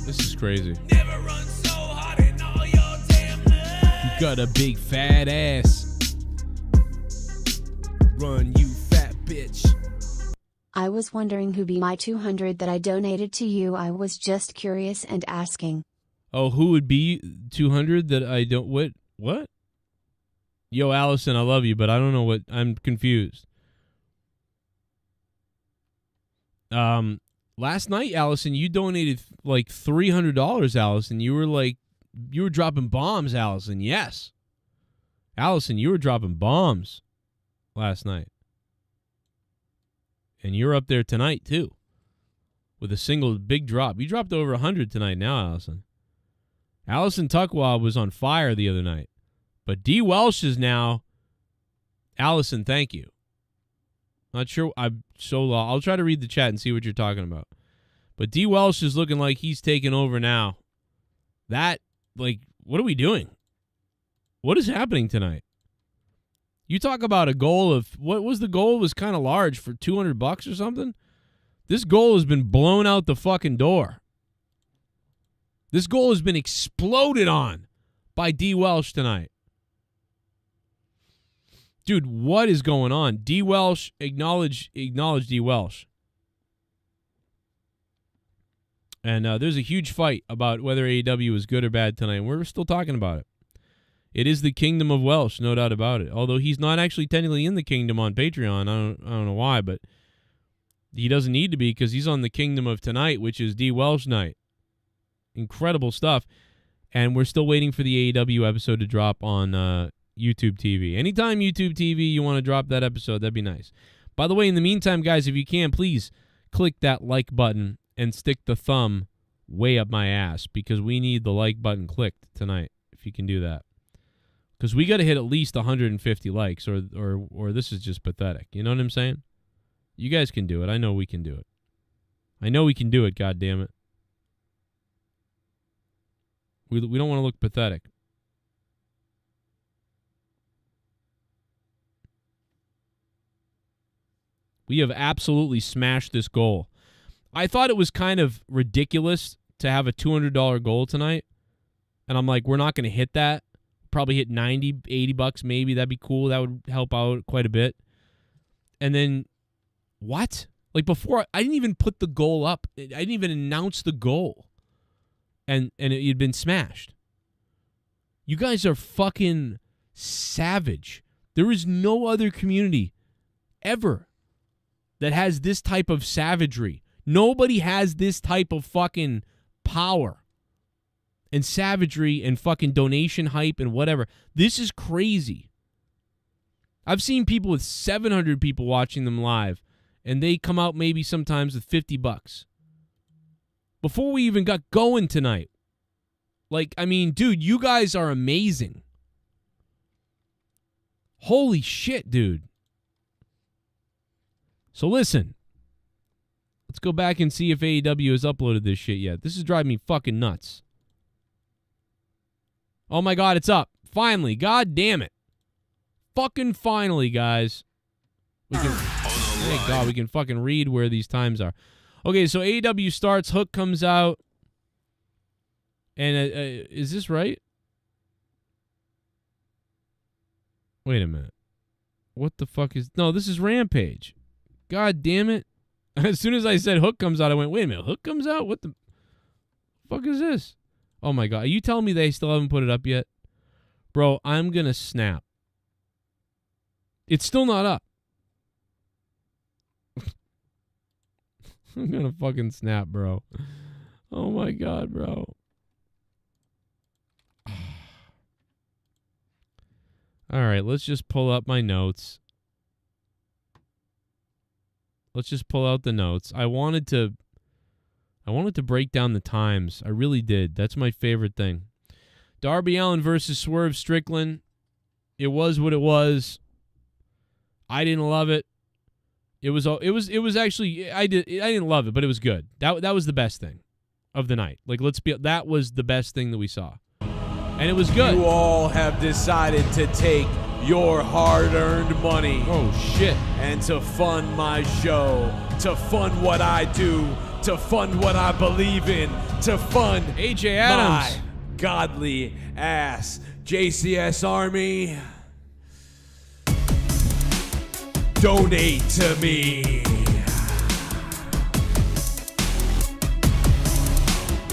This is crazy. Never run so hard in all your damn life. You got a big fat ass. Run, you fat bitch. I was wondering who be my 200 that I donated to you. I was just curious and asking. Oh, who would be 200 that I don't... What? Yo, Allison, I love you, but I don't know what... I'm confused. Last night, Allison, you donated like $300, Allison. You were dropping bombs, Allison. Yes. Allison, you were dropping bombs last night. And you're up there tonight, too, with a single big drop. You dropped over 100 tonight now, Allison. Allison Tuckwab was on fire the other night. But DWELSH is now... Allison, thank you. Not sure. I'm so low. I'll try to read the chat and see what you're talking about. But DWELSH is looking like he's taking over now. What are we doing? What is happening tonight? You talk about a goal of, what was the goal? It was kind of large for $200 or something. This goal has been blown out the fucking door. This goal has been exploded on by DWELSH tonight. Dude, what is going on? DWELSH, acknowledge DWELSH. And there's a huge fight about whether AEW is good or bad tonight, and we're still talking about it. It is the kingdom of Welsh, no doubt about it. Although he's not actually technically in the kingdom on Patreon. I don't know why, but he doesn't need to be because he's on the kingdom of tonight, which is DWELSH night. Incredible stuff. And we're still waiting for the AEW episode to drop on YouTube TV. Anytime YouTube TV you want to drop that episode, that'd be nice. By the way, in the meantime, guys, if you can, please click that like button and stick the thumb way up my ass because we need the like button clicked tonight, if you can do that. Because we got to hit at least 150 likes or this is just pathetic. You know what I'm saying? You guys can do it. I know we can do it. I know we can do it, goddammit. We don't want to look pathetic. We have absolutely smashed this goal. I thought it was kind of ridiculous to have a $200 goal tonight. And I'm like, we're not going to hit that. Probably hit 90, 80 bucks maybe. That'd be cool. That would help out quite a bit. And then, what? Like before, I didn't even put the goal up. I didn't even announce the goal. And it had been smashed. You guys are fucking savage. There is no other community ever that has this type of savagery. Nobody has this type of fucking power and savagery and fucking donation hype and whatever. This is crazy. I've seen people with 700 people watching them live, and they come out maybe sometimes with 50 bucks. Before we even got going tonight. Like, I mean, dude, you guys are amazing. Holy shit, dude. So listen. Let's go back and see if AEW has uploaded this shit yet. This is driving me fucking nuts. Oh my God, it's up. Finally. God damn it. Fucking finally, guys. Thank God we can fucking read where these times are. Okay, so AEW starts. Hook comes out. And is this right? Wait a minute. What the fuck is... No, this is Rampage. God damn it. As soon as I said Hook comes out, I went, wait a minute. Hook comes out? What the fuck is this? Oh, my God. Are you telling me they still haven't put it up yet? Bro, I'm going to snap. It's still not up. I'm going to fucking snap, bro. Oh, my God, bro. All right, let's just pull up my notes. Let's just pull out the notes. I wanted to break down the times. I really did. That's my favorite thing. Darby Allin versus Swerve Strickland. It was what it was. I didn't love it. It was actually I didn't love it, but it was good. That was the best thing of the night. Like that was the best thing that we saw. And it was good. You all have decided to take your hard-earned money. Oh, shit. And to fund my show, to fund what I do, to fund what I believe in, to fund AJ Adams. my godly ass. JCS Army, donate to me.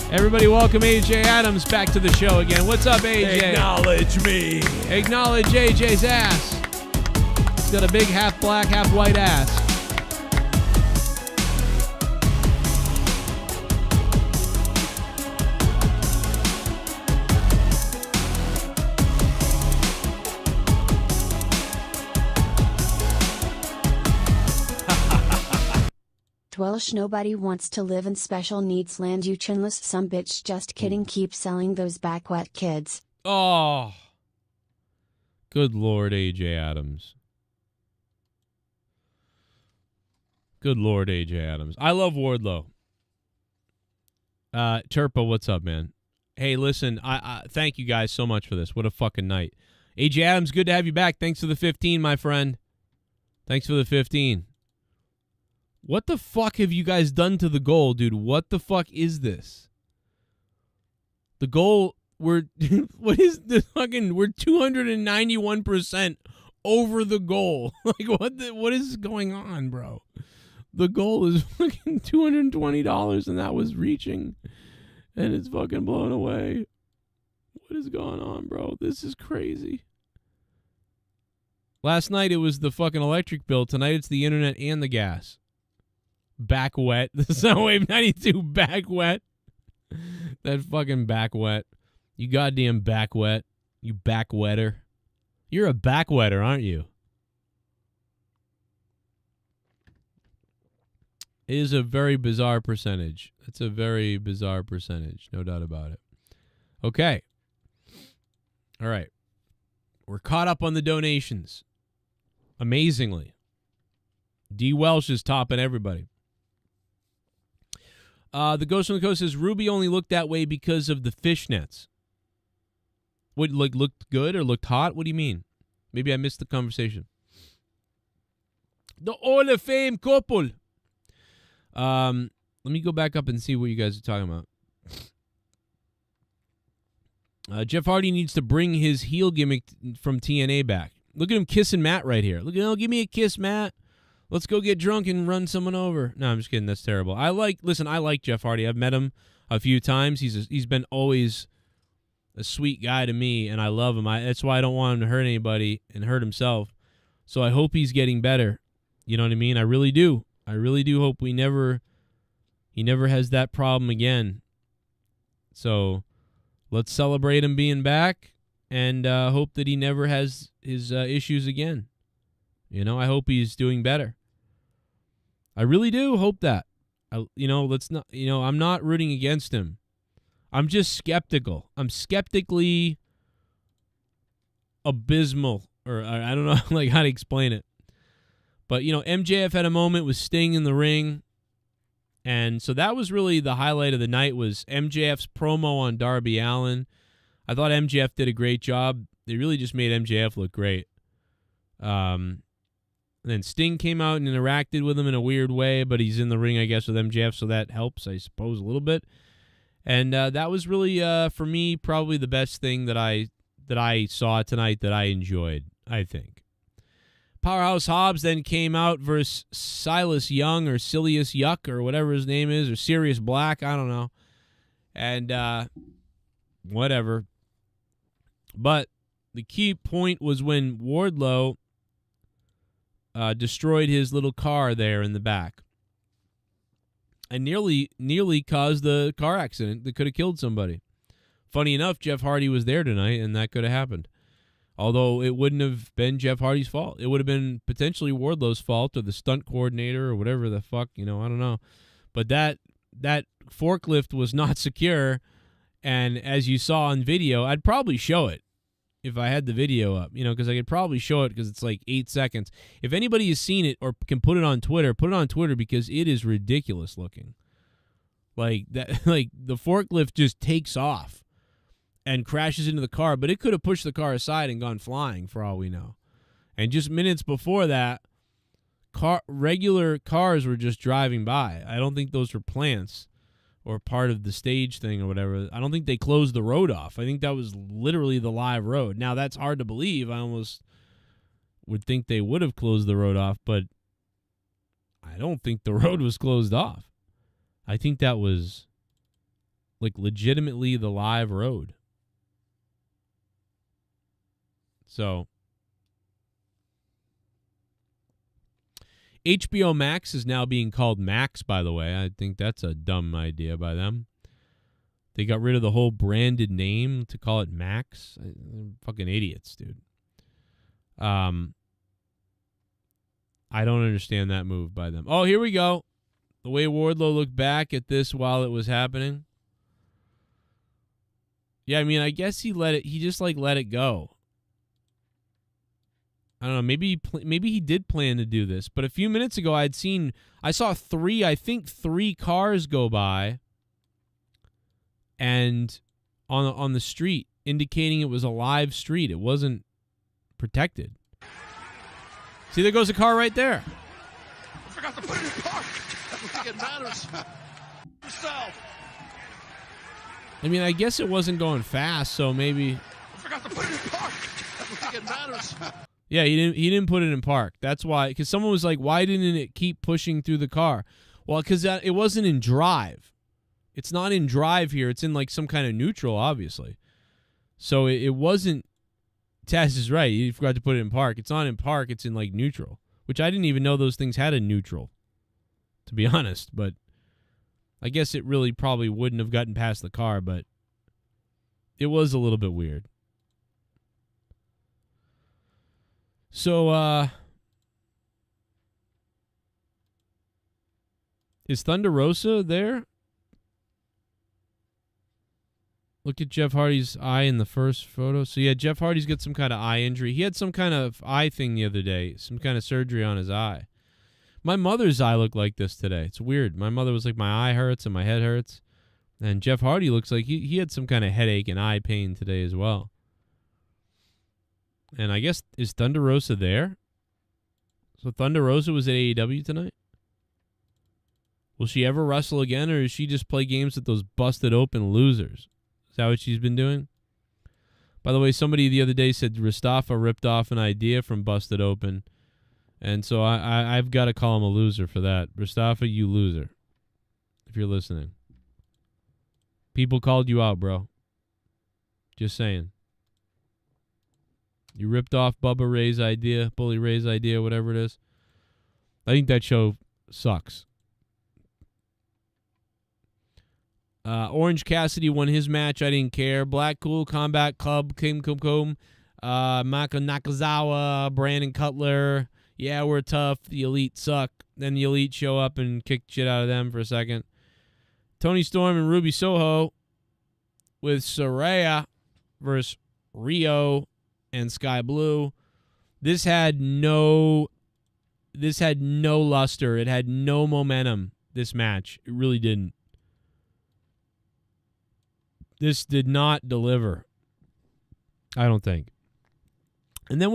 Everybody welcome AJ Adams back to the show again. What's up, AJ? Acknowledge me. Acknowledge AJ's ass. He's got a big half black, half white ass. DWELSH, nobody wants to live in special needs land, you chinless sumbitch. Just kidding, keep selling those back wet kids. Oh. Good Lord, AJ Adams. Good Lord, AJ Adams. I love Wardlow. Turpo, what's up, man? Hey, listen, I thank you guys so much for this. What a fucking night. AJ Adams, good to have you back. Thanks for the 15, my friend. Thanks for the 15. What the fuck have you guys done to the goal, dude? What the fuck is this? The goal, what is the fucking, we're 291% over the goal. Like, what is going on, bro? The goal is fucking $220 and that was reaching and it's fucking blown away. What is going on, bro? This is crazy. Last night it was the fucking electric bill. Tonight it's the internet and the gas. Back wet. The Soundwave 92 back wet. That fucking back wet. You goddamn back wet. You back wetter. You're a back wetter, aren't you? It is a very bizarre percentage. It's a very bizarre percentage. No doubt about it. Okay. All right. We're caught up on the donations. Amazingly. DWELSH is topping everybody. The Ghost on the Coast says, Ruby only looked that way because of the fishnets. What, like, looked good or looked hot? What do you mean? Maybe I missed the conversation. The Hall of Fame couple. Let me go back up and see what you guys are talking about. Jeff Hardy needs to bring his heel gimmick from TNA back. Look at him kissing Matt right here. Look at him, give me a kiss, Matt. Let's go get drunk and run someone over. No, I'm just kidding. That's terrible. I like Jeff Hardy. I've met him a few times. He's been always a sweet guy to me, and I love him. That's why I don't want him to hurt anybody and hurt himself. So I hope he's getting better. You know what I mean? I really do. I really do hope he never has that problem again. So let's celebrate him being back and hope that he never has his issues again. You know, I hope he's doing better. I really do hope that. I'm not rooting against him. I'm just skeptical. I'm skeptically abysmal, or I don't know like how to explain it. But, MJF had a moment with Sting in the ring. And so that was really the highlight of the night, was MJF's promo on Darby Allin. I thought MJF did a great job. They really just made MJF look great. And then Sting came out and interacted with him in a weird way, but he's in the ring, I guess, with MJF, so that helps, I suppose, a little bit. And that was really, for me, probably the best thing that I saw tonight that I enjoyed, I think. Powerhouse Hobbs then came out versus Silas Young or Silius Yuck or whatever his name is, or Sirius Black, I don't know. And whatever. But the key point was when Wardlow destroyed his little car there in the back and nearly caused the car accident that could have killed somebody. Funny enough, Jeff Hardy was there tonight, and that could have happened. Although it wouldn't have been Jeff Hardy's fault. It would have been potentially Wardlow's fault or the stunt coordinator or whatever the fuck, I don't know. But that forklift was not secure, and as you saw on video, I'd probably show it if I had the video up, because I could probably show it because it's like 8 seconds. If anybody has seen it or can put it on Twitter, because it is ridiculous looking. Like that, like the forklift just takes off and crashes into the car, but it could have pushed the car aside and gone flying for all we know. And just minutes before that, regular cars were just driving by. I don't think those were plants or part of the stage thing or whatever. I don't think they closed the road off. I think that was literally the live road. Now, that's hard to believe. I almost would think they would have closed the road off, but I don't think the road was closed off. I think that was like legitimately the live road. So HBO Max is now being called Max, by the way. I think that's a dumb idea by them. They got rid of the whole branded name to call it Max. They're fucking idiots, dude. I don't understand that move by them. Oh, here we go. The way Wardlow looked back at this while it was happening. Yeah, I mean, I guess he just let it go. I don't know. Maybe he did plan to do this, but a few minutes ago I saw three cars go by, and on the street, indicating it was a live street. It wasn't protected. See, there goes a car right there. I forgot to put it in park. I don't think it matters. Yourself. I mean, I guess it wasn't going fast, so maybe. I forgot to put it in park. I don't think it matters. Yeah, he didn't put it in park. That's why, because someone was like, why didn't it keep pushing through the car? Well, because it wasn't in drive. It's not in drive here. It's in like some kind of neutral, obviously. So it wasn't. Taz is right. You forgot to put it in park. It's not in park. It's in like neutral, which I didn't even know those things had a neutral, to be honest. But I guess it really probably wouldn't have gotten past the car, but it was a little bit weird. So, is Thunder Rosa there? Look at Jeff Hardy's eye in the first photo. So, yeah, Jeff Hardy's got some kind of eye injury. He had some kind of eye thing the other day, some kind of surgery on his eye. My mother's eye looked like this today. It's weird. My mother was like, my eye hurts and my head hurts. And Jeff Hardy looks like he had some kind of headache and eye pain today as well. And I guess, is Thunder Rosa there? So Thunder Rosa was at AEW tonight? Will she ever wrestle again, or does she just play games with those busted open losers? Is that what she's been doing? By the way, somebody the other day said Mustafa ripped off an idea from Busted Open. And so I've got to call him a loser for that. Mustafa, you loser. If you're listening. People called you out, bro. Just saying. You ripped off Bubba Ray's idea, Bully Ray's idea, whatever it is. I think that show sucks. Orange Cassidy won his match. I didn't care. Black Cool Combat Club, Kim Kum, Mako Nakazawa, Brandon Cutler. Yeah, we're tough. The Elite suck. Then the Elite show up and kick shit out of them for a second. Tony Storm and Ruby Soho with Saraya versus Rio and Sky Blue. This had no luster. It had no momentum, this match. It really didn't. This did not deliver. I don't think. And then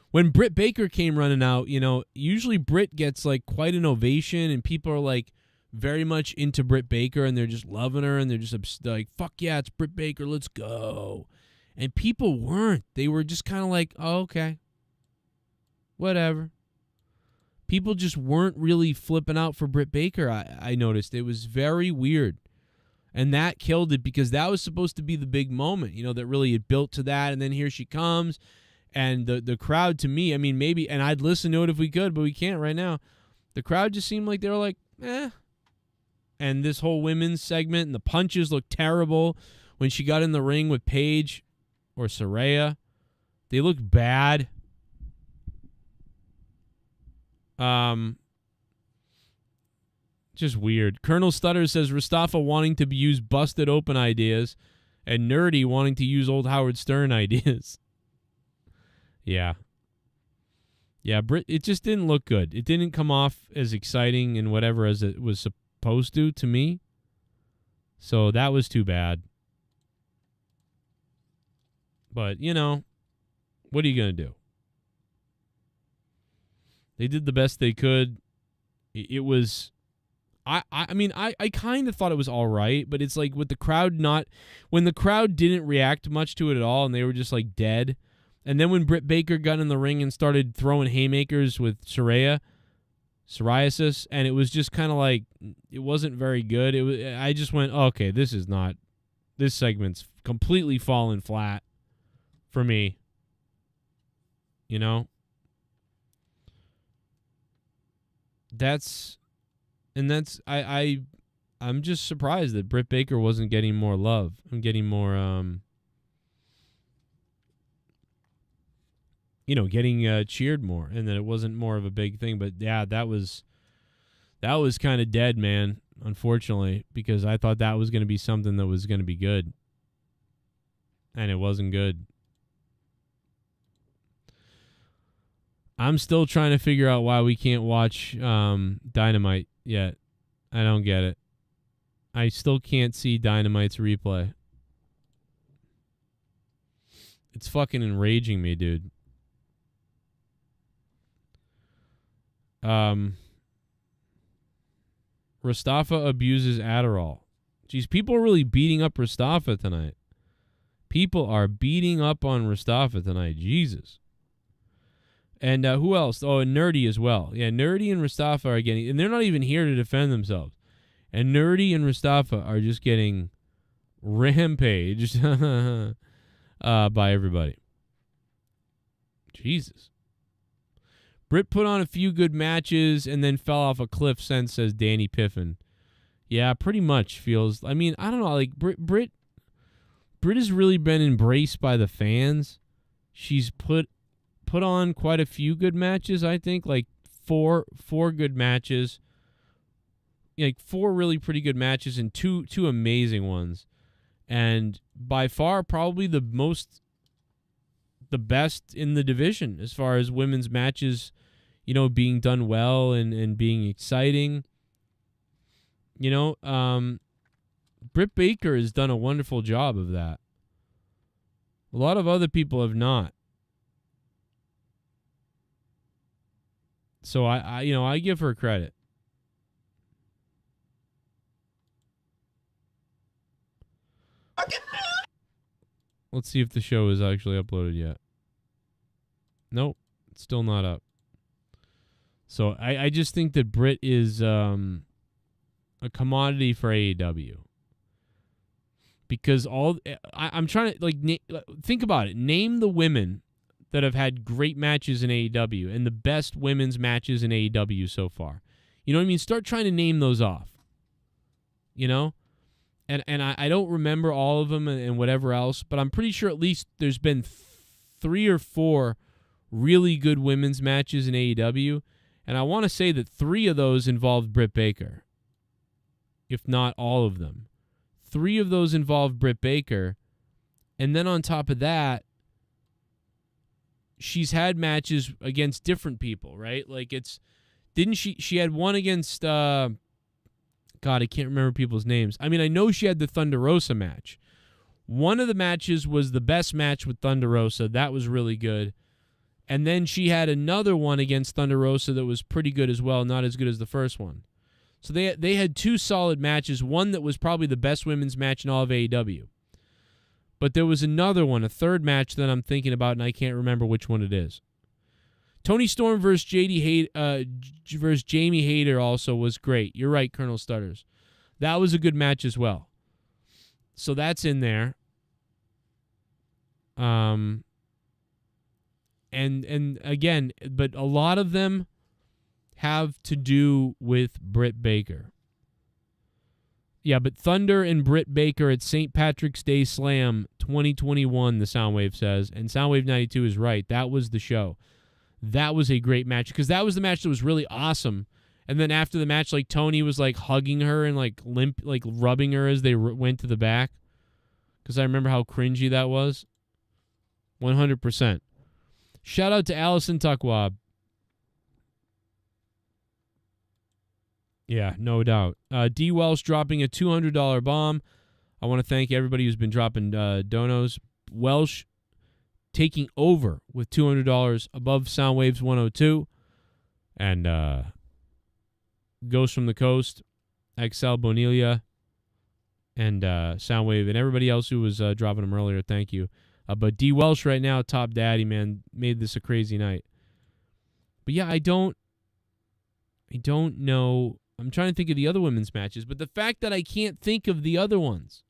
when Britt Baker came running out, you know, usually Britt gets like quite an ovation and people are like very much into Britt Baker and they're just loving her and they're just like, fuck yeah, it's Britt Baker, let's go. And people weren't. They were just kind of like, oh, okay. Whatever. People just weren't really flipping out for Britt Baker, I noticed. It was very weird. And that killed it because that was supposed to be the big moment, you know, that really had built to that. And then here she comes. And the crowd, to me, I mean, maybe, and I'd listen to it if we could, but we can't right now. The crowd just seemed like they were like, eh. And this whole women's segment and the punches looked terrible. When she got in the ring with Paige or Saraya, they looked bad. Just weird. Colonel Stutter says Mustafa wanting to use busted open ideas and Nerdy wanting to use old Howard Stern ideas. Yeah. Yeah, it just didn't look good. It didn't come off as exciting and whatever as it was supposed to me. So that was too bad. But, you know, what are you going to do? They did the best they could. It was... I mean, I kind of thought it was all right, but it's like with the crowd not... When the crowd didn't react much to it at all and they were just like dead... And then when Britt Baker got in the ring and started throwing haymakers with psoriasis, and it was just kind of like, it wasn't very good. I just went, oh, okay, this segment's completely fallen flat for me. You know? I'm just surprised that Britt Baker wasn't getting more love. I'm getting more, getting cheered more, and that it wasn't more of a big thing. But yeah, that was kind of dead, man, unfortunately, because I thought that was going to be something that was going to be good, and it wasn't good. I'm still trying to figure out why we can't watch Dynamite yet. I don't get it. I still can't see Dynamite's replay. It's fucking enraging me, dude. Mustafa abuses Adderall. Jeez, people are really beating up Mustafa tonight. People are beating up on Mustafa tonight. Jesus. And who else? Oh, and Nerdy as well. Yeah, Nerdy and Mustafa are getting... And they're not even here to defend themselves. And Nerdy and Mustafa are just getting rampaged by everybody. Jesus. Britt put on a few good matches and then fell off a cliff since, says Danny Piffin. Yeah, pretty much feels... I mean, I don't know. Like, Britt has really been embraced by the fans. She's put on quite a few good matches, I think. Like, four good matches. Like, 4 really pretty good matches and two amazing ones. And by far, probably the best in the division as far as women's matches, being done well and being exciting. Britt Baker has done a wonderful job of that. A lot of other people have not. So I give her credit. Let's see if the show is actually uploaded yet. Nope, it's still not up. So I just think that Britt is a commodity for AEW. Because I'm trying to think about it. Name the women that have had great matches in AEW and the best women's matches in AEW so far. You know what I mean? Start trying to name those off. You know? And I don't remember all of them and whatever else, but I'm pretty sure at least there's been 3 or 4 really good women's matches in AEW, and I want to say that 3 of those involved Britt Baker, if not all of them. 3 of those involved Britt Baker, and then on top of that, she's had matches against different people, right? Like she had one against, God, I can't remember people's names. I mean, I know she had the Thunder Rosa match. One of the matches was the best match with Thunder Rosa. That was really good. And then she had another one against Thunder Rosa that was pretty good as well, not as good as the first one. So they had 2 solid matches, one that was probably the best women's match in all of AEW. But there was another one, a third match that I'm thinking about, and I can't remember which one it is. Tony Storm versus Jamie Hayter also was great. You're right, Colonel Stutters. That was a good match as well. So that's in there. And again, but a lot of them have to do with Britt Baker. Yeah, but Thunder and Britt Baker at St. Patrick's Day Slam 2021, the Soundwave says. And Soundwave 92 is right. That was the show. That was a great match because that was the match that was really awesome. And then after the match, like Tony was like hugging her and like rubbing her as they went to the back. Because I remember how cringy that was. 100%. Shout out to Allison Tuckwab. Yeah, no doubt. DWELSH dropping a $200 bomb. I want to thank everybody who's been dropping donos. Welsh taking over with $200 above Soundwaves 102. And Ghost from the Coast, XL Bonilia, and Soundwave, and everybody else who was dropping them earlier. Thank you. But DWELSH right now, top daddy, man, made this a crazy night. But yeah, I don't know. I'm trying to think of the other women's matches, but the fact that I can't think of the other ones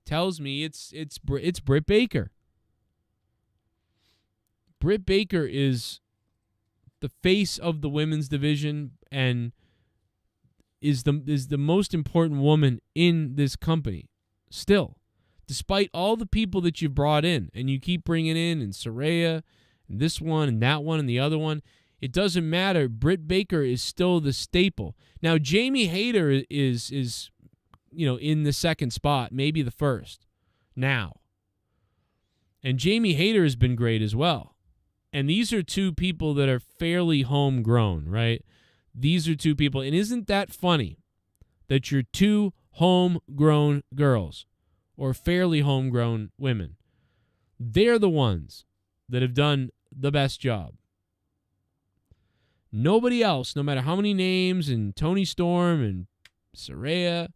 tells me it's Britt Baker. Britt Baker is the face of the women's division and is the most important woman in this company still. Despite all the people that you've brought in, and you keep bringing in, and Saraya, and this one, and that one, and the other one, it doesn't matter. Britt Baker is still the staple. Now, Jamie Hayter is in the second spot, maybe the first now. And Jamie Hayter has been great as well. And these are 2 people that are fairly homegrown, right? These are 2 people. And isn't that funny that you're 2 homegrown girls or fairly homegrown women? They're the ones that have done the best job. Nobody else, no matter how many names, and Tony Storm and Saraya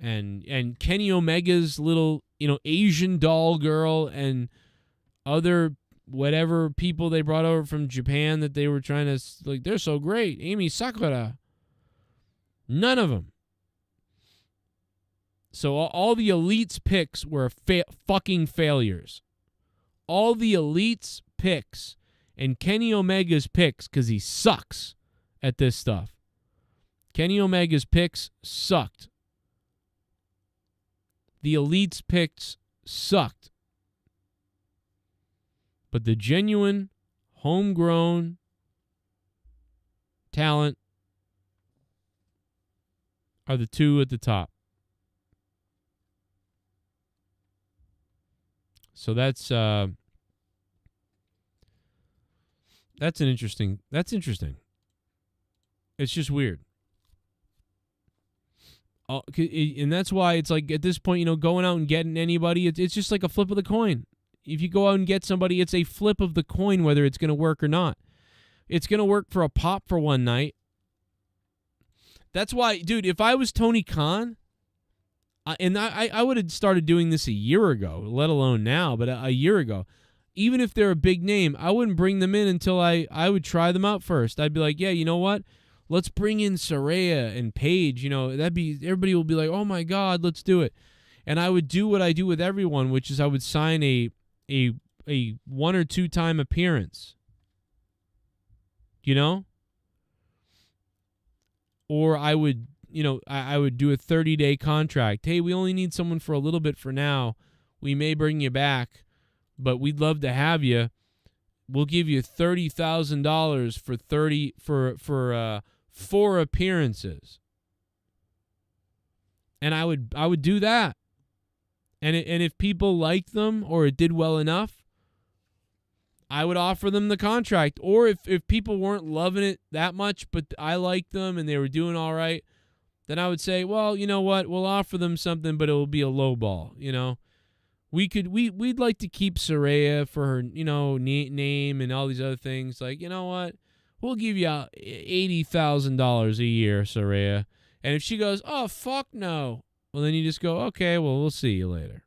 and Kenny Omega's little, Asian doll girl and other whatever people they brought over from Japan that they were trying to, they're so great. Amy Sakura. None of them. So all the Elite's picks were fucking failures. All the Elite's picks and Kenny Omega's picks, because he sucks at this stuff. Kenny Omega's picks sucked. The Elite's picks sucked. But the genuine, homegrown talent are the 2 at the top. So that's interesting. It's just weird. And that's why it's like at this point, going out and getting anybody, it's just like a flip of the coin. if you go out and get somebody, it's a flip of the coin whether it's going to work or not. It's going to work for a pop for one night. That's why, dude, if I was Tony Khan, and I would have started doing this a year ago, let alone now, but a year ago, even if they're a big name, I wouldn't bring them in until I would try them out first. I'd be like, yeah, you know what? Let's bring in Saraya and Paige. You know, everybody will be like, oh my God, let's do it. And I would do what I do with everyone, which is I would sign a 1 or 2 time appearance. You know? Or I would, I would do a 30-day contract. Hey, we only need someone for a little bit for now. We may bring you back, but we'd love to have you. We'll give you $30,000 for 4 appearances. And I would do that. And if people liked them or it did well enough, I would offer them the contract. Or if people weren't loving it that much, but I liked them and they were doing all right, then I would say, well, you know what? We'll offer them something, but it will be a low ball, We'd like to keep Saraya for her, name and all these other things. Like, you know what? We'll give you $80,000 a year, Saraya. And if she goes, oh, fuck no, well, then you just go, okay, well, we'll see you later.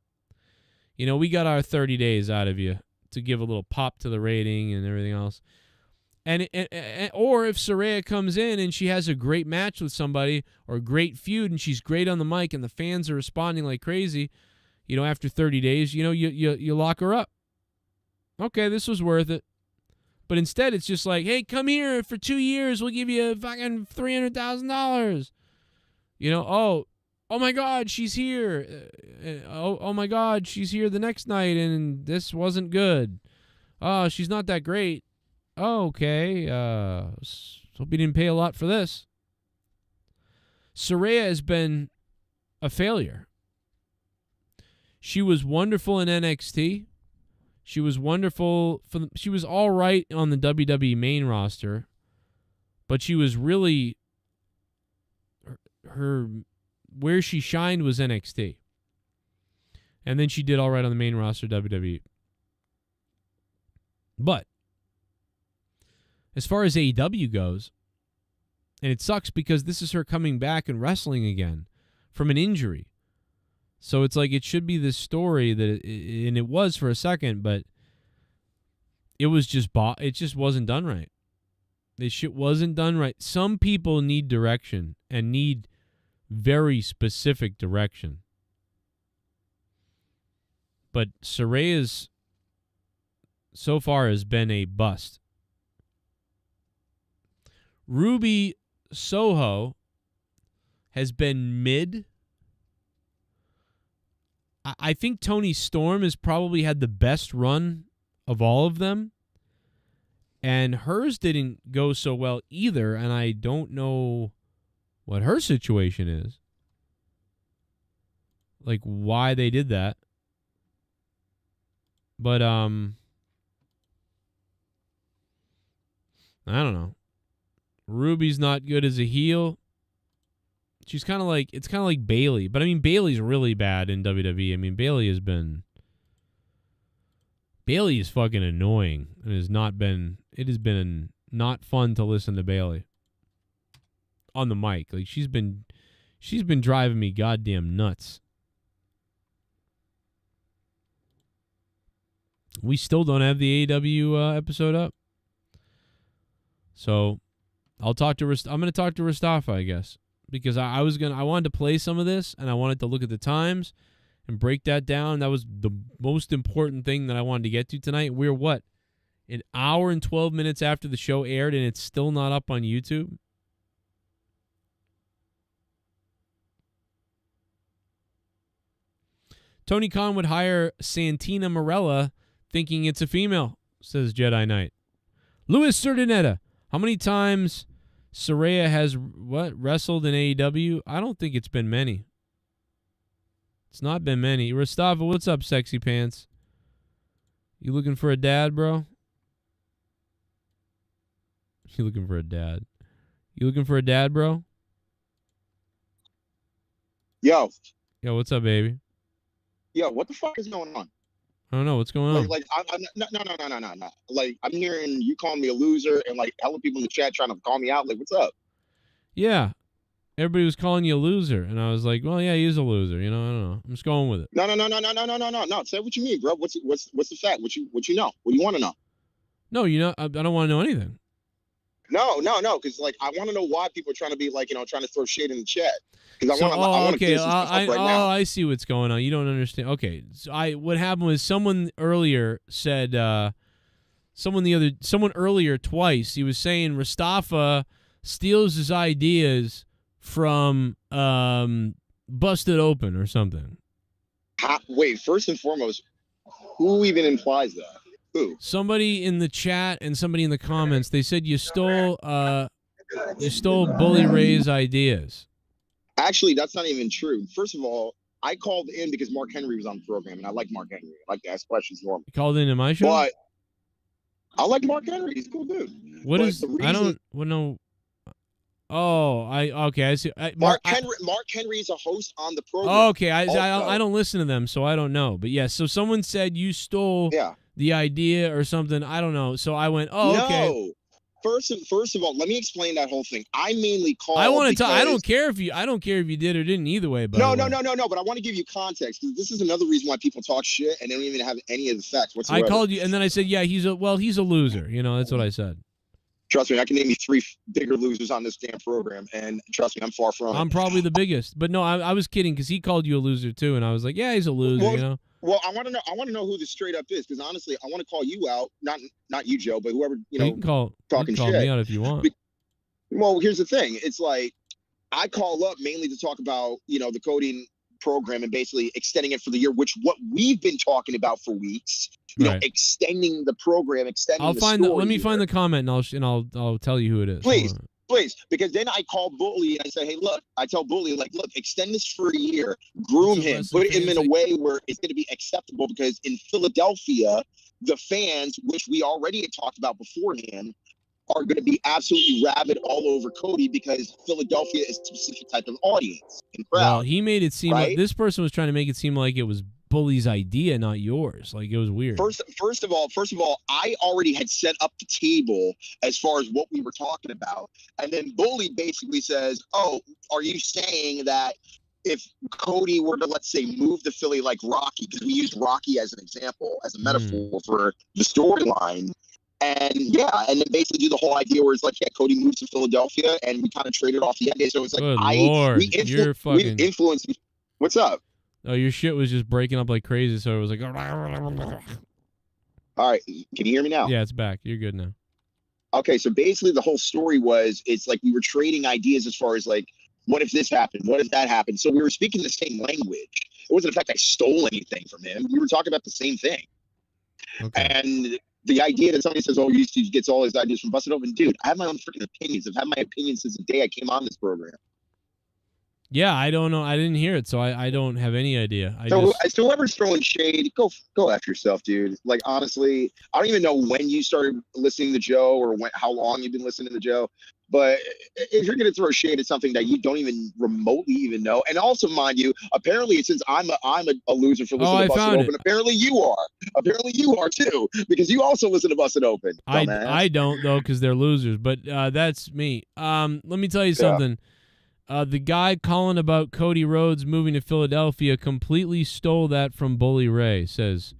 We got our 30 days out of you to give a little pop to the rating and everything else. Or if Saraya comes in and she has a great match with somebody or a great feud and she's great on the mic and the fans are responding like crazy, after 30 days, you lock her up. Okay, this was worth it. But instead, it's just like, hey, come here for 2 years. We'll give you fucking $300,000. Oh my God, she's here. Oh my God, she's here the next night, and this wasn't good. Oh, she's not that great. Oh, okay. Hope you didn't pay a lot for this. Saraya has been a failure. She was wonderful in NXT. She was wonderful she was all right on the WWE main roster, but she was really her where she shined was NXT. And then she did all right on the main roster WWE. But as far as AEW goes, and it sucks because this is her coming back and wrestling again from an injury. So it's like it should be this story that and it was for a second, but it just wasn't done right. This shit wasn't done right. Some people need direction and need very specific direction. But Saraya's so far has been a bust. Ruby Soho has been mid. I think Toni Storm has probably had the best run of all of them. And hers didn't go so well either, and I don't know what her situation is. Like, why they did that. But, I don't know. Ruby's not good as a heel. She's kind of like, it's kind of like Bayley. But, I mean, Bayley's really bad in WWE. I mean, Bayley is fucking annoying. It has been not fun to listen to Bayley on the mic. Like, she's been driving me goddamn nuts. We still don't have the AEW episode up. So, I'm going to talk to Mustafa, I guess. Because I wanted to play some of this, and I wanted to look at the times and break that down. That was the most important thing that I wanted to get to tonight. We're what? An hour and 12 minutes after the show aired, and it's still not up on YouTube? Tony Khan would hire Santina Marella thinking it's a female, says Jedi Knight. Louis Sardinetta, how many times Saraya has wrestled in AEW? I don't think it's been many. It's not been many. Rastava, what's up, sexy pants? You looking for a dad, bro? You looking for a dad? You looking for a dad, bro? Yo, Yo, what's up, baby? what the fuck is going on? I don't know what's going on. I'm no. Like, I'm hearing you calling me a loser, and like hella people in the chat trying to call me out. Like, what's up? Yeah. Everybody was calling you a loser, and I was like, well, yeah, he is a loser. You know, I don't know. I'm just going with it. No. Say what you mean, bro. What's the fact? What you know? What do you want to know? No, I don't want to know anything. No, because like I want to know why people are trying to be like, trying to throw shade in the chat. I see what's going on. You don't understand. Okay, so what happened was someone earlier said, someone earlier twice. He was saying Mustafa steals his ideas from Busted Open or something. Wait, first and foremost, who even implies that? Who? Somebody in the chat and somebody in the comments. They said you stole Bully Ray's ideas. Actually, that's not even true. First of all, I called in because Mark Henry was on the program, and I like Mark Henry. I like to ask questions normally. You called into my show? But I like Mark Henry. He's a cool dude. I don't know. Oh, I see. Mark Henry is a host on the program. Oh, okay, I don't listen to them, so I don't know. But yes, so someone said you stole the idea or something. I don't know. So I went, okay. No. First of all, let me explain that whole thing. I mainly called. I want to talk. I don't care if you did or didn't either way. No. But I want to give you context because this is another reason why people talk shit and they don't even have any of the facts whatsoever. I called you and then I said, yeah, he's a loser. That's what I said. Trust me, I can name you 3 bigger losers on this damn program, and trust me, I'm far from it. I'm probably the biggest, but no, I was kidding because he called you a loser too, and I was like, yeah, he's a loser. Well, I want to know who this straight up is, because honestly, I want to call you out, not you, Joe, but whoever you can call me out if you want. Well, here's the thing: it's like I call up mainly to talk about the coding program and basically extending it for the year, which what we've been talking about for weeks. Extending the program, Let me find the comment and I'll tell you who it is. Please, because then I call Bully and I say, hey, look, look, extend this for a year, groom him, put him in a way where it's going to be acceptable, because in Philadelphia, the fans, which we already had talked about beforehand, are going to be absolutely rabid all over Cody because Philadelphia is a specific type of audience and crowd. Well, he made it seem like this person was trying to make it seem like it was Bully's idea, not yours. Like, it was weird. First of all, I already had set up the table as far as what we were talking about. And then Bully basically says, oh, are you saying that if Cody were to, let's say, move to Philly like Rocky, because we used Rocky as an example, as a metaphor for the storyline, and then basically do the whole idea where it's like, Cody moves to Philadelphia, and we kind of traded off the idea. So it's like, we influenced. What's up? Oh, your shit was just breaking up like crazy, so it was like... All right, can you hear me now? Yeah, it's back. You're good now. Okay, so basically the whole story was, it's like we were trading ideas as far as like, what if this happened? What if that happened? So we were speaking the same language. It wasn't the fact I stole anything from him. We were talking about the same thing. Okay. And the idea that somebody says, oh, he gets all his ideas from Busted Open. Dude, I have my own freaking opinions. I've had my opinions since the day I came on this program. Yeah, I don't know. I didn't hear it, so I don't have any idea. So whoever's throwing shade, go after yourself, dude. Like, honestly, I don't even know when you started listening to Joe or how long you've been listening to Joe. But if you're going to throw shade at something that you don't even remotely even know, and also, mind you, apparently since I'm a loser for listening to Busted Open, apparently you are. Apparently you are too, because you also listen to Busted Open. I don't, though, because they're losers. But that's me. Let me tell you something. The guy calling about Cody Rhodes moving to Philadelphia completely stole that from Bully Ray. Says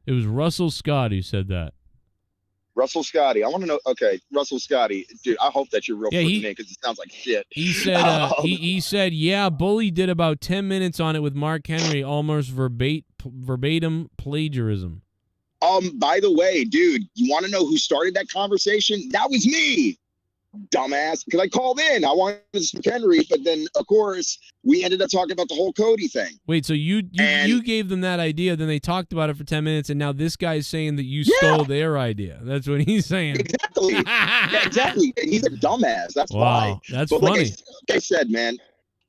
it was Russell Scott who said that. Russell Scotty. I want to know. Okay, Russell Scotty. Dude, I hope that's your real name because it sounds like shit. He said, he said, yeah, Bully did about 10 minutes on it with Mark Henry, almost verbatim plagiarism. By the way, dude, you want to know who started that conversation? That was me. Dumbass, because I called in. I wanted to speak Henry, but then of course we ended up talking about the whole Cody thing. Wait, so you gave them that idea, then they talked about it for 10 minutes, and now this guy's saying that you stole their idea. That's what he's saying. Exactly. Exactly. He's a dumbass. That's why. That's funny. Like I said, man,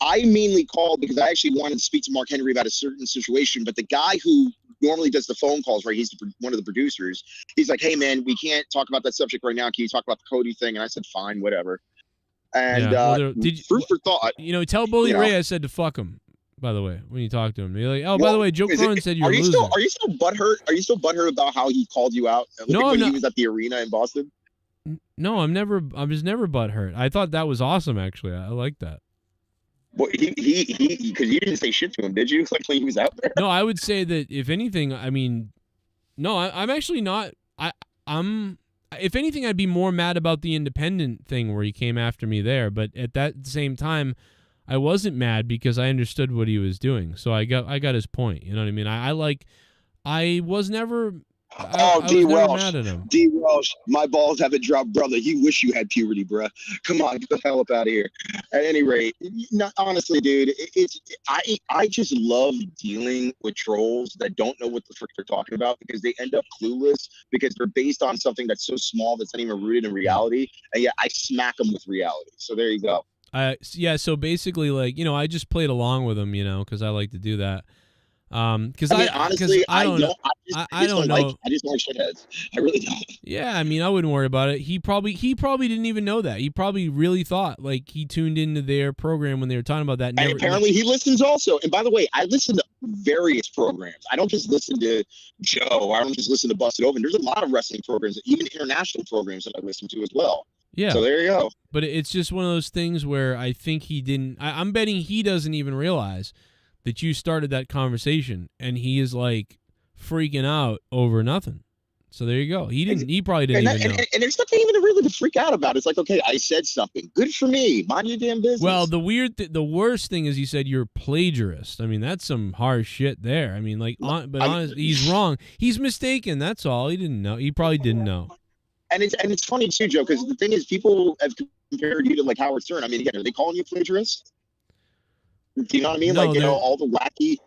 I mainly called because I actually wanted to speak to Mark Henry about a certain situation, but the guy who normally does the phone calls, right? He's one of the producers. He's like, hey, man, we can't talk about that subject right now. Can you talk about the Cody thing? And I said, fine, whatever. And food for thought. Tell Bully Ray I said to fuck him. By the way, when you talk to him, you're like, "Oh, by the way, Joe Cronin said you're are a you loser." still are you still butthurt? Are you still butthurt about how he called you out? No, when I'm he was at the arena in Boston. No, I was never butthurt. I thought that was awesome. Actually, I like that. Well, he because you didn't say shit to him, did you? Like when he was out there. No, I would say that if anything, I mean, no, I'm actually not. I'm. If anything, I'd be more mad about the independent thing where he came after me there. But at that same time, I wasn't mad because I understood what he was doing. So I got his point. You know what I mean? I was never. I was never mad at him. DWELSH, my balls haven't dropped, brother. You wish you had puberty, bruh. Come on, get the hell up out of here. At any rate, honestly, dude, I just love dealing with trolls that don't know what the frick they're talking about because they end up clueless because they're based on something that's so small that's not even rooted in reality, and yet I smack them with reality. So there you go. Yeah. So basically, like, you know, I just played along with him, you know, because I like to do that. Because honestly, I don't know. I don't know. I just don't like shitheads. I really don't. Yeah, I mean, I wouldn't worry about it. He probably didn't even know that. He probably really thought like he tuned into their program when they were talking about that. And apparently he listens also. And by the way, I listen to various programs. I don't just listen to Joe. I don't just listen to Busted Open. There's a lot of wrestling programs, even international programs that I listen to as well. Yeah. So there you go. But it's just one of those things where I think he didn't. I'm betting he doesn't even realize that you started that conversation, and he is like freaking out over nothing. So there you go. He probably didn't even know. And there's nothing even really to freak out about. It's like, okay, I said something. Good for me. Mind your damn business. Well, the worst thing is he said you're a plagiarist. I mean, that's some harsh shit there. I mean, like, he's wrong. He's mistaken. That's all. He didn't know. He probably didn't know. And it's funny too, Joe, because the thing is, people have compared you to like Howard Stern. I mean, again, are they calling you a plagiarist? Do you know what I mean? No, like, you know, all the wacky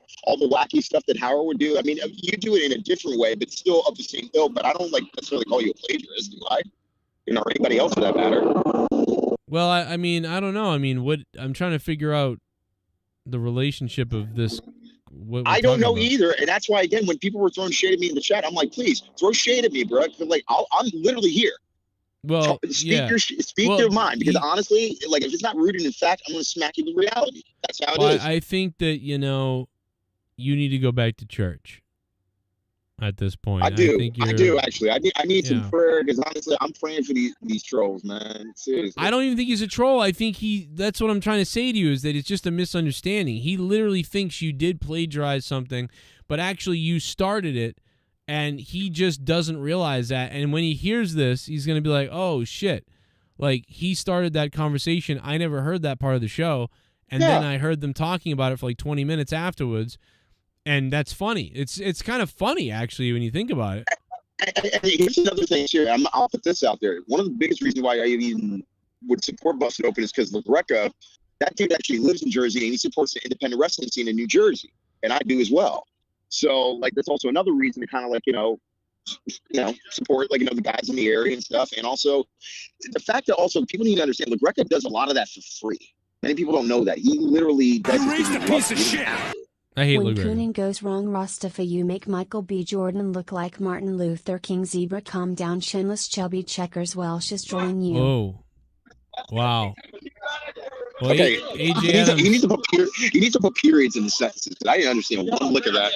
stuff that Howard would do. I mean, you do it in a different way, but still of the same ilk. But I don't like necessarily call you a plagiarist, do I? You know, or anybody else for that matter. Well, I mean, I don't know. I mean, what I'm trying to figure out the relationship of this. I don't know either, and that's why again, when people were throwing shade at me in the chat, I'm like, please throw shade at me, bro. Because like, I'm literally here. Well, speak your mind, because honestly, like if it's not rooted in fact, I'm going to smack you with reality. That's how it is. I think that, you know, you need to go back to church at this point. I do actually. I need some prayer, because honestly, I'm praying for these trolls, man. Seriously. I don't even think he's a troll. I think that's what I'm trying to say to you, is that it's just a misunderstanding. He literally thinks you did plagiarize something, but actually you started it. And he just doesn't realize that. And when he hears this, he's going to be like, oh, shit. Like, he started that conversation. I never heard that part of the show. And then I heard them talking about it for like 20 minutes afterwards. And that's funny. It's kind of funny, actually, when you think about it. And here's another thing, too. I'll put this out there. One of the biggest reasons why I even would support Busted Open is because LaGreca, that dude actually lives in Jersey, and he supports the independent wrestling scene in New Jersey. And I do as well. So, like, that's also another reason to kind of, like, you know, support, like, you know, the guys in the area and stuff. And also, the fact that also people need to understand, LaGreca does a lot of that for free. Many people don't know that. He literally does a piece of shit. I hate When LaGreca. Cronin goes wrong, Rastafa, you make Michael B. Jordan look like Martin Luther King. Zebra, calm down. Chinless, chubby checkers. Welsh is trolling you. Oh. Wow. Well, Okay, AJ Adams. he needs to put periods in the sentences. I didn't understand one lick of that.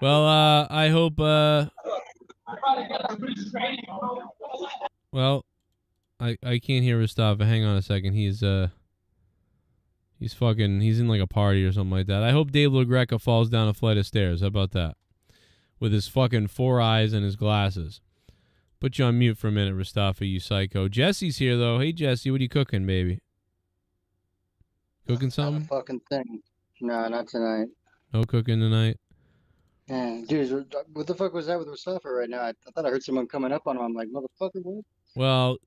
Well, I hope. Well, I can't hear Mustafa. Hang on a second. He's in like a party or something like that. I hope Dave LaGreca falls down a flight of stairs. How about that? With his fucking 4 eyes and his glasses. Put you on mute for a minute, Mustafa, you psycho. Jesse's here, though. Hey, Jesse, what are you cooking, baby? Cooking something? Not a fucking thing. No, not tonight. No cooking tonight? Yeah, dude, what the fuck was that with Mustafa right now? I thought I heard someone coming up on him. I'm like, motherfucker, what? Well,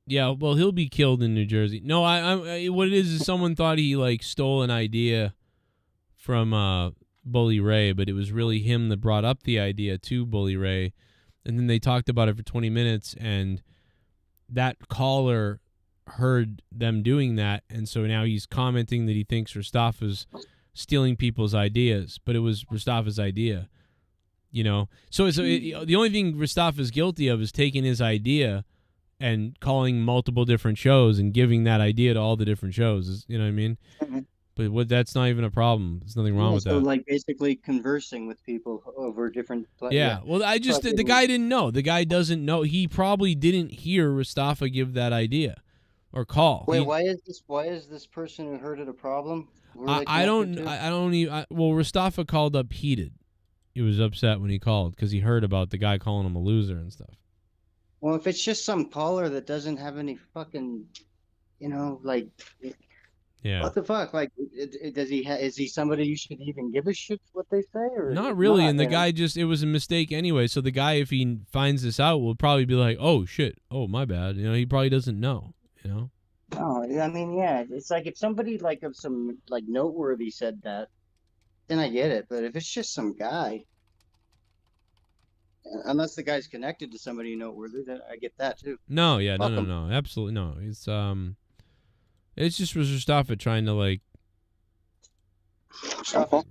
yeah, well, he'll be killed in New Jersey. No, I what it is someone thought he, like, stole an idea from Bully Ray, but it was really him that brought up the idea to Bully Ray. And then they talked about it for 20 minutes, and that caller heard them doing that, and so now he's commenting that he thinks Mustafa's stealing people's ideas, but it was Mustafa's idea, you know? So the only thing Mustafa's guilty of is taking his idea and calling multiple different shows and giving that idea to all the different shows. You know what I mean? Mm-hmm. But that's not even a problem. There's nothing wrong with so that. like basically conversing with people over different. Yeah. Well, the guy didn't know. The guy doesn't know. He probably didn't hear Mustafa give that idea or call. Wait, why is this person who heard it a problem? I don't even. Well, Mustafa called up heated. He was upset when he called because he heard about the guy calling him a loser and stuff. Well, if it's just some caller that doesn't have any fucking, like, yeah, what the fuck? Like, is he somebody you should even give a shit what they say? Or not really. And the guy it was a mistake anyway. So the guy, if he finds this out, will probably be like, oh shit, oh my bad. He probably doesn't know. Oh, I mean, yeah, it's like if somebody like of some like noteworthy said that, then I get it. But if it's just some guy, unless the guy's connected to somebody noteworthy, then I get that too. No, yeah, no, absolutely no. It's just Mustafa trying to like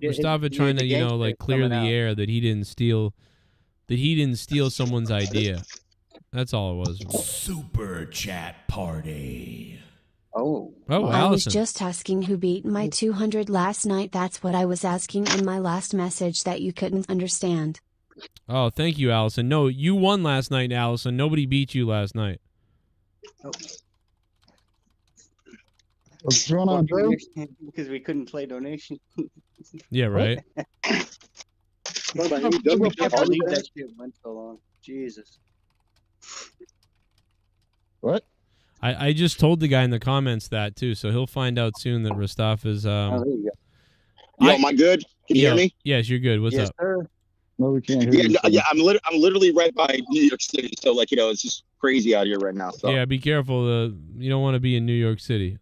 Mustafa trying to like clear the air that he didn't steal someone's idea. That's all it was. Super chat party. Oh, I was Allison. just asking who beat my 200 last night. That's what I was asking in my last message that you couldn't understand. Oh, thank you, Allison. No, you won last night, Allison. Nobody beat you last night. What's going on, Drew? Because we couldn't play donation. Yeah, right. I can't believe that shit went so long. Jesus. What? I just told the guy in the comments that too, so he'll find out soon that Mustafa's. There you Yo, am I good? Can you hear me? Yes, you're good. What's up? Sir. No, we can't hear you. Yeah, I'm literally right by New York City, so like it's just crazy out here right now. So. Yeah, be careful. You don't want to be in New York City.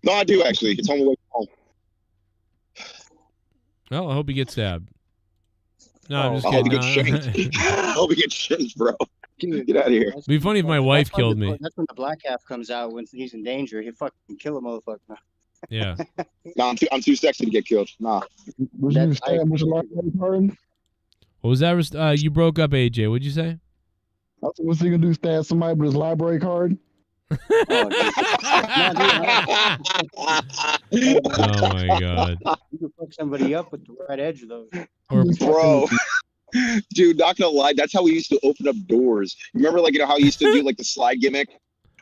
No, I do actually. It's on the way home. Well, I hope he gets stabbed. No, I'm just I hope kidding. he gets shanked. I hope he gets shanked, bro. Get out of here. It'd be funny if my wife killed me. That's when the black half comes out when he's in danger. He fucking kill a motherfucker. Yeah. No, I'm too sexy to get killed. Nah. Was you stabbed with a library card? What was that? You broke up, AJ. What'd you say? What's he gonna do? Stab somebody with his library card? Oh my god. You can fuck somebody up with the right edge of those. Bro. Dude, not gonna lie, that's how we used to open up doors. Remember, like, how you used to do like the slide gimmick?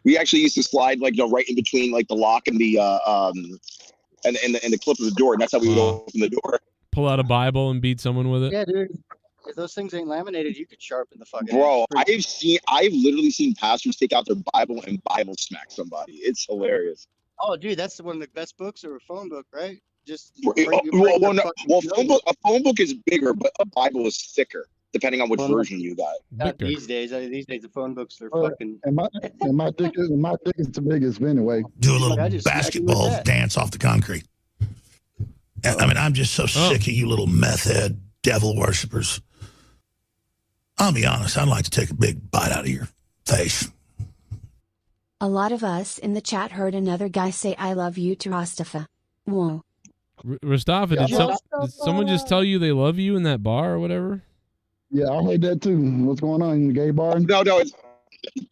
We actually used to slide like right in between like the lock and the and the clip of the door, and that's how we would open the door. Pull out a Bible and beat someone with it. Yeah, dude. If those things ain't laminated, you could sharpen the fucking. Bro, I've literally seen pastors take out their Bible and Bible smack somebody. It's hilarious. Oh, dude, that's one of the best books, or a phone book, right? Just a phone book is bigger, but a Bible is thicker, depending on which version you got. Not these days. The phone books are fucking. And my dick is the biggest anyway. Do a little basketball dance off the concrete. I mean, I'm just so sick of you little meth head devil worshippers. I'll be honest, I'd like to take a big bite out of your face. A lot of us in the chat heard another guy say I love you to Mustafa. Whoa. Mustafa, did someone just tell you they love you in that bar or whatever? Yeah, I heard that too. What's going on in the gay bar? No, it's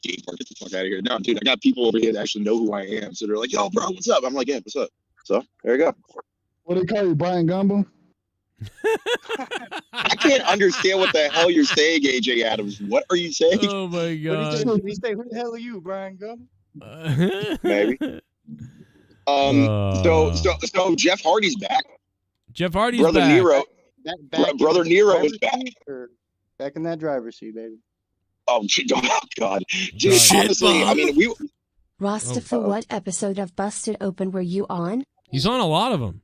gay bar. Get the fuck out of here. No, dude, I got people over here that actually know who I am. So they're like, yo, bro, what's up? I'm like, yeah, what's up? So there you go. What do they call you, Brian Gumbo? I can't understand what the hell you're saying, AJ Adams. What are you saying? Oh my god. What did he say? Who the hell are you, Brian Gumbo? Maybe. So Jeff Hardy's back. Jeff Hardy's Brother back. Nero. Brother Nero is back. Back in that driver's seat, baby. Oh shit! Oh god. Dude, honestly, I mean, we. Mustafa, what episode of Busted Open were you on? He's on a lot of them.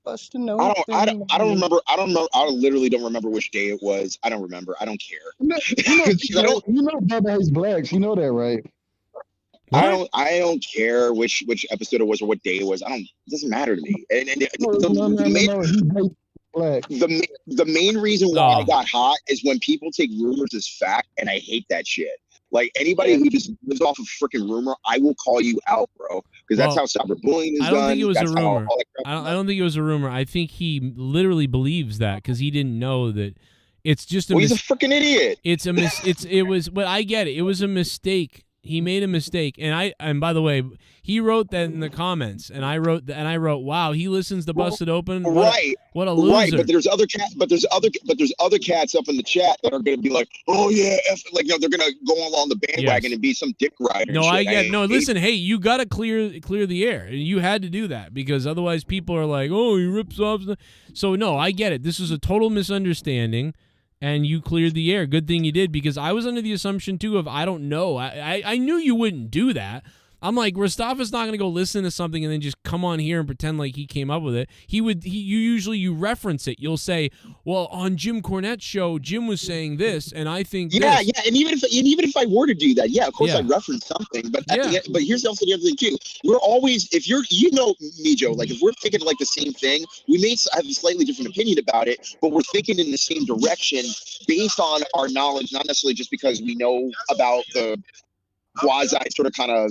Busted I don't remember. I literally don't remember which day it was. I don't remember. I don't care. You know Bubba hates blacks. You know that, right? I don't care which episode it was or what day it was. It doesn't matter to me. The main reason why I got hot is when people take rumors as fact, and I hate that shit. Like anybody who just lives off of freaking rumor, I will call you out, bro, because that's how cyberbullying is done. I don't think it was a rumor. I don't think it was a rumor. I think he literally believes that because he didn't know that It's just a he's a freaking idiot. It was, but I get it. It was a mistake. He made a mistake, and by the way, he wrote that in the comments, and I wrote, wow, he listens to Busted Open. Right. What a loser. Right, but there's other cats, but there's other cats up in the chat that are going to be like, oh yeah, like, they're going to go along the bandwagon and be some dick rider. No, I get no. Listen, hey, you got to clear the air. You had to do that because otherwise people are like, oh, he rips off. So no, I get it. This was a total misunderstanding. And you cleared the air. Good thing you did, because I was under the assumption, too, of I don't know. I knew you wouldn't do that. I'm like, Mustafa's not going to go listen to something and then just come on here and pretend like he came up with it. You reference it. You'll say, well, on Jim Cornette's show, Jim was saying this, and I think this. Yeah, and even if I were to do that, of course I'd reference something. But but here's also the other thing too. We're always, if you're, me, Joe, like if we're thinking like the same thing, we may have a slightly different opinion about it, but we're thinking in the same direction based on our knowledge, not necessarily just because we know about the quasi sort of kind of,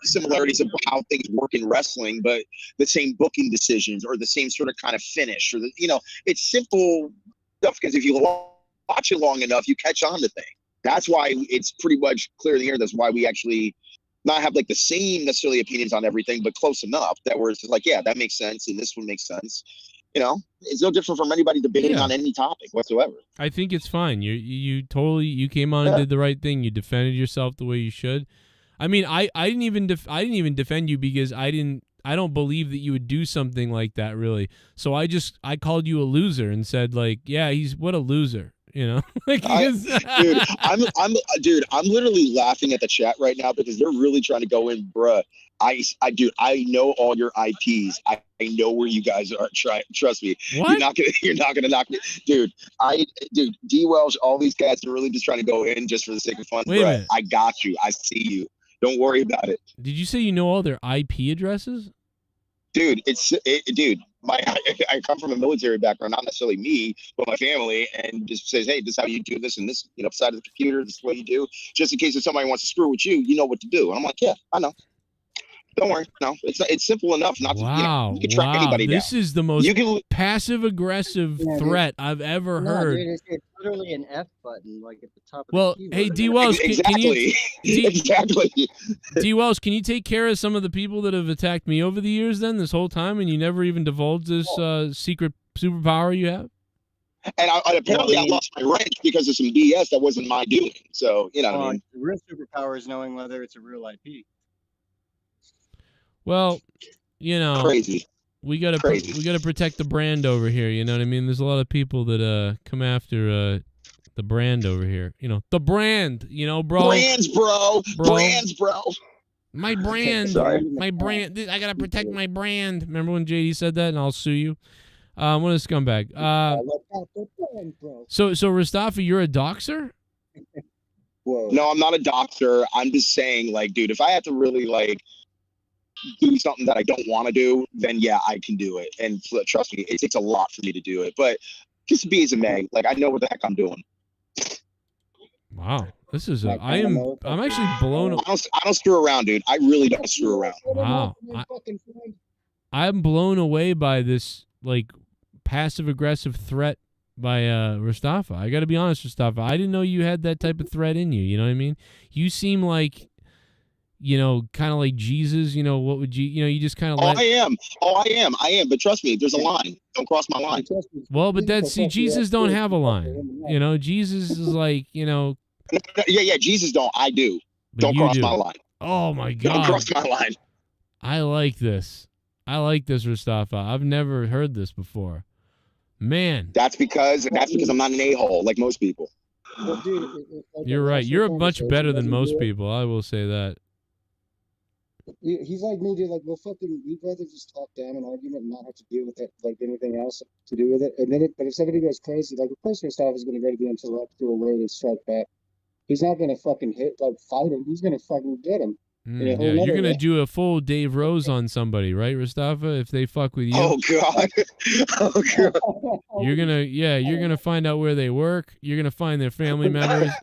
similarities of how things work in wrestling, but the same booking decisions or the same sort of kind of finish, or it's simple stuff, because if you watch it long enough, you catch on to things. That's why it's pretty much clear in the air. That's why we actually not have like the same necessarily opinions on everything, but close enough that we're just like, yeah, that makes sense, and this one makes sense. It's no different from anybody debating on any topic whatsoever. I think it's fine. You totally came on and did the right thing. You defended yourself the way you should. I mean, I didn't even defend you because I don't believe that you would do something like that, really. So I called you a loser and said, like, yeah, what a loser. Like I'm literally laughing at the chat right now because they're really trying to go in, bruh. I know all your IPs. I know where you guys are. Trust me. What? You're not gonna knock me, dude. DWELSH, all these guys are really just trying to go in just for the sake of fun. Wait a minute. I got you. I see you. Don't worry about it. Did you say you know all their IP addresses? Dude, I come from a military background, not necessarily me, but my family, and just says, hey, this is how you do this, and this, side of the computer, this is what you do, just in case if somebody wants to screw with you, you know what to do. And I'm like, yeah, I know. Don't worry. No, it's simple enough not to. You can track anybody down. This is the most passive-aggressive threat I've ever heard. Dude, it's literally an F button, like at the top of the keyboard. Hey, DWELSH, exactly. Exactly. DWELSH, can you take care of some of the people that have attacked me over the years then, this whole time, and you never even divulged this secret superpower you have? And apparently I lost my rank because of some BS that wasn't my doing. So, what I mean? The real superpower is knowing whether it's a real IP. Well, crazy. We gotta protect the brand over here. You know what I mean? There's a lot of people that come after the brand over here. The brand. Bro. Brands, bro. Brands, bro. My brand. Sorry. My brand. I gotta protect my brand. Remember when JD said that? And I'll sue you. What a scumbag. So Mustafa, you're a doxer? Whoa. No, I'm not a doxer. I'm just saying, like, dude, if I have to really do something that I don't want to do, then yeah, I can do it. And trust me, it takes a lot for me to do it. But just be as a Meg, like, I know what the heck I'm doing. Wow, this is I'm actually blown away. I don't screw around, dude. I really don't screw around. Wow, I'm blown away by this passive aggressive threat by Mustafa. I got to be honest, Mustafa. I didn't know you had that type of threat in you. You know what I mean? You seem like, kind of like Jesus, what would you just kind of I am. But trust me, there's a line. Don't cross my line. Well, but Jesus don't have a line. Jesus is like, Yeah, Jesus don't. I do. Don't cross my line. Oh, my God. Don't cross my line. I like this, Mustafa. I've never heard this before. Man. That's because I'm not an a-hole like most people. Well, dude, you're right. You're much better than most people. I will say that. He's like me, dude. Like, well, we'd rather just talk down an argument and not have to deal with it, like anything else to do with it. And then, but if somebody goes crazy, like, of course, Mustafa is going to go to the interrupt, do a way to strike back. He's not going to fucking fight him. He's going to fucking get him. Yeah, you're going to do a full Dave Rose on somebody, right, Mustafa? If they fuck with you. Oh God. Oh God. You're going to find out where they work. You're going to find their family members.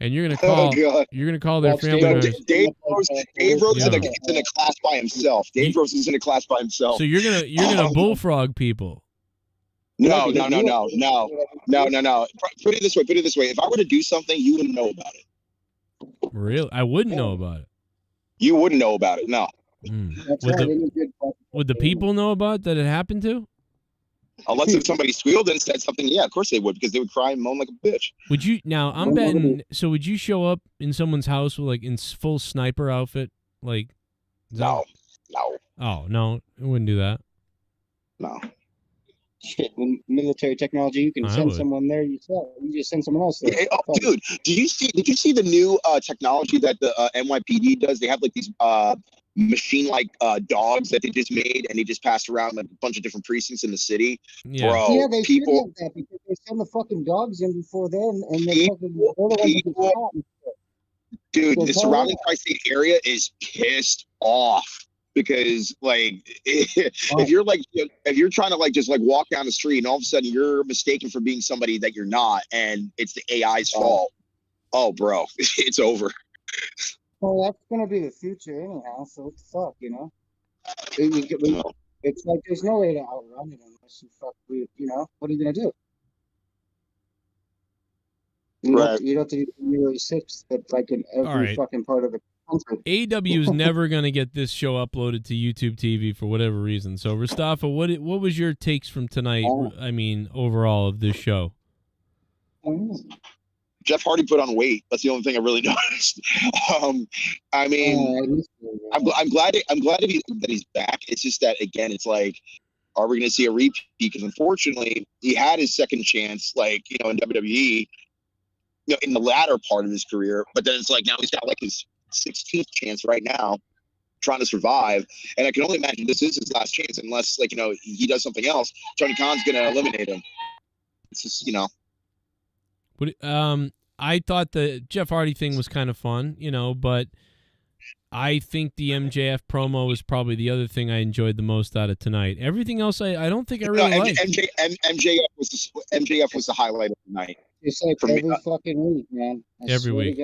And you're gonna call. You're gonna call their family members. Dave Rose is in a class by himself. Dave Rose is in a class by himself. So you're gonna bullfrog people. No. Put it this way. If I were to do something, you wouldn't know about it. Really? I wouldn't know about it. You wouldn't know about it. No. Would the people know about that it happened to? Unless if somebody squealed and said something, yeah, of course they would, because they would cry and moan like a bitch. Would you now? I'm betting. So would you show up in someone's house with like in full sniper outfit? Like, no. Oh no, I wouldn't do that. No. Shit, with military technology, you can send someone there yourself. You just send someone else there. Yeah, dude, did you see the new technology that the NYPD does? They have like these machine-like dogs that they just made, and they just passed around like a bunch of different precincts in the city. Yeah. Bro, Yeah, they should have that because they send the fucking dogs in before then, and they dude, the surrounding tri-state area is pissed off. Because like if you're trying to like just like walk down the street and all of a sudden you're mistaken for being somebody that you're not and it's the AI's fault. Oh bro, it's over. Well, that's gonna be the future anyhow, so what the fuck, you know? It's like there's no way to outrun it unless you fuck with, you know, what are you gonna do? You don't have to do January 6th, but like in every fucking part of the country. AEW is never going to get this show uploaded to YouTube TV for whatever reason. So, Mustafa, what was your takes from tonight, I mean, overall of this show? Jeff Hardy put on weight. That's the only thing I really noticed. I mean, I'm glad that he's back. It's just that, again, it's like, are we going to see a repeat? Because unfortunately, he had his second chance, like, you know, in WWE, you know, in the latter part of his career, but then it's like now he's got like his 16th chance right now trying to survive, and I can only imagine this is his last chance unless, like, you know, he does something else. Tony Khan's gonna eliminate him. It's just, you know. I thought the Jeff Hardy thing was kind of fun, you know, but I think the MJF promo was probably the other thing I enjoyed the most out of tonight. Everything else I don't think I really liked. MJF was the highlight of the night. It's like every fucking week, man. Every week.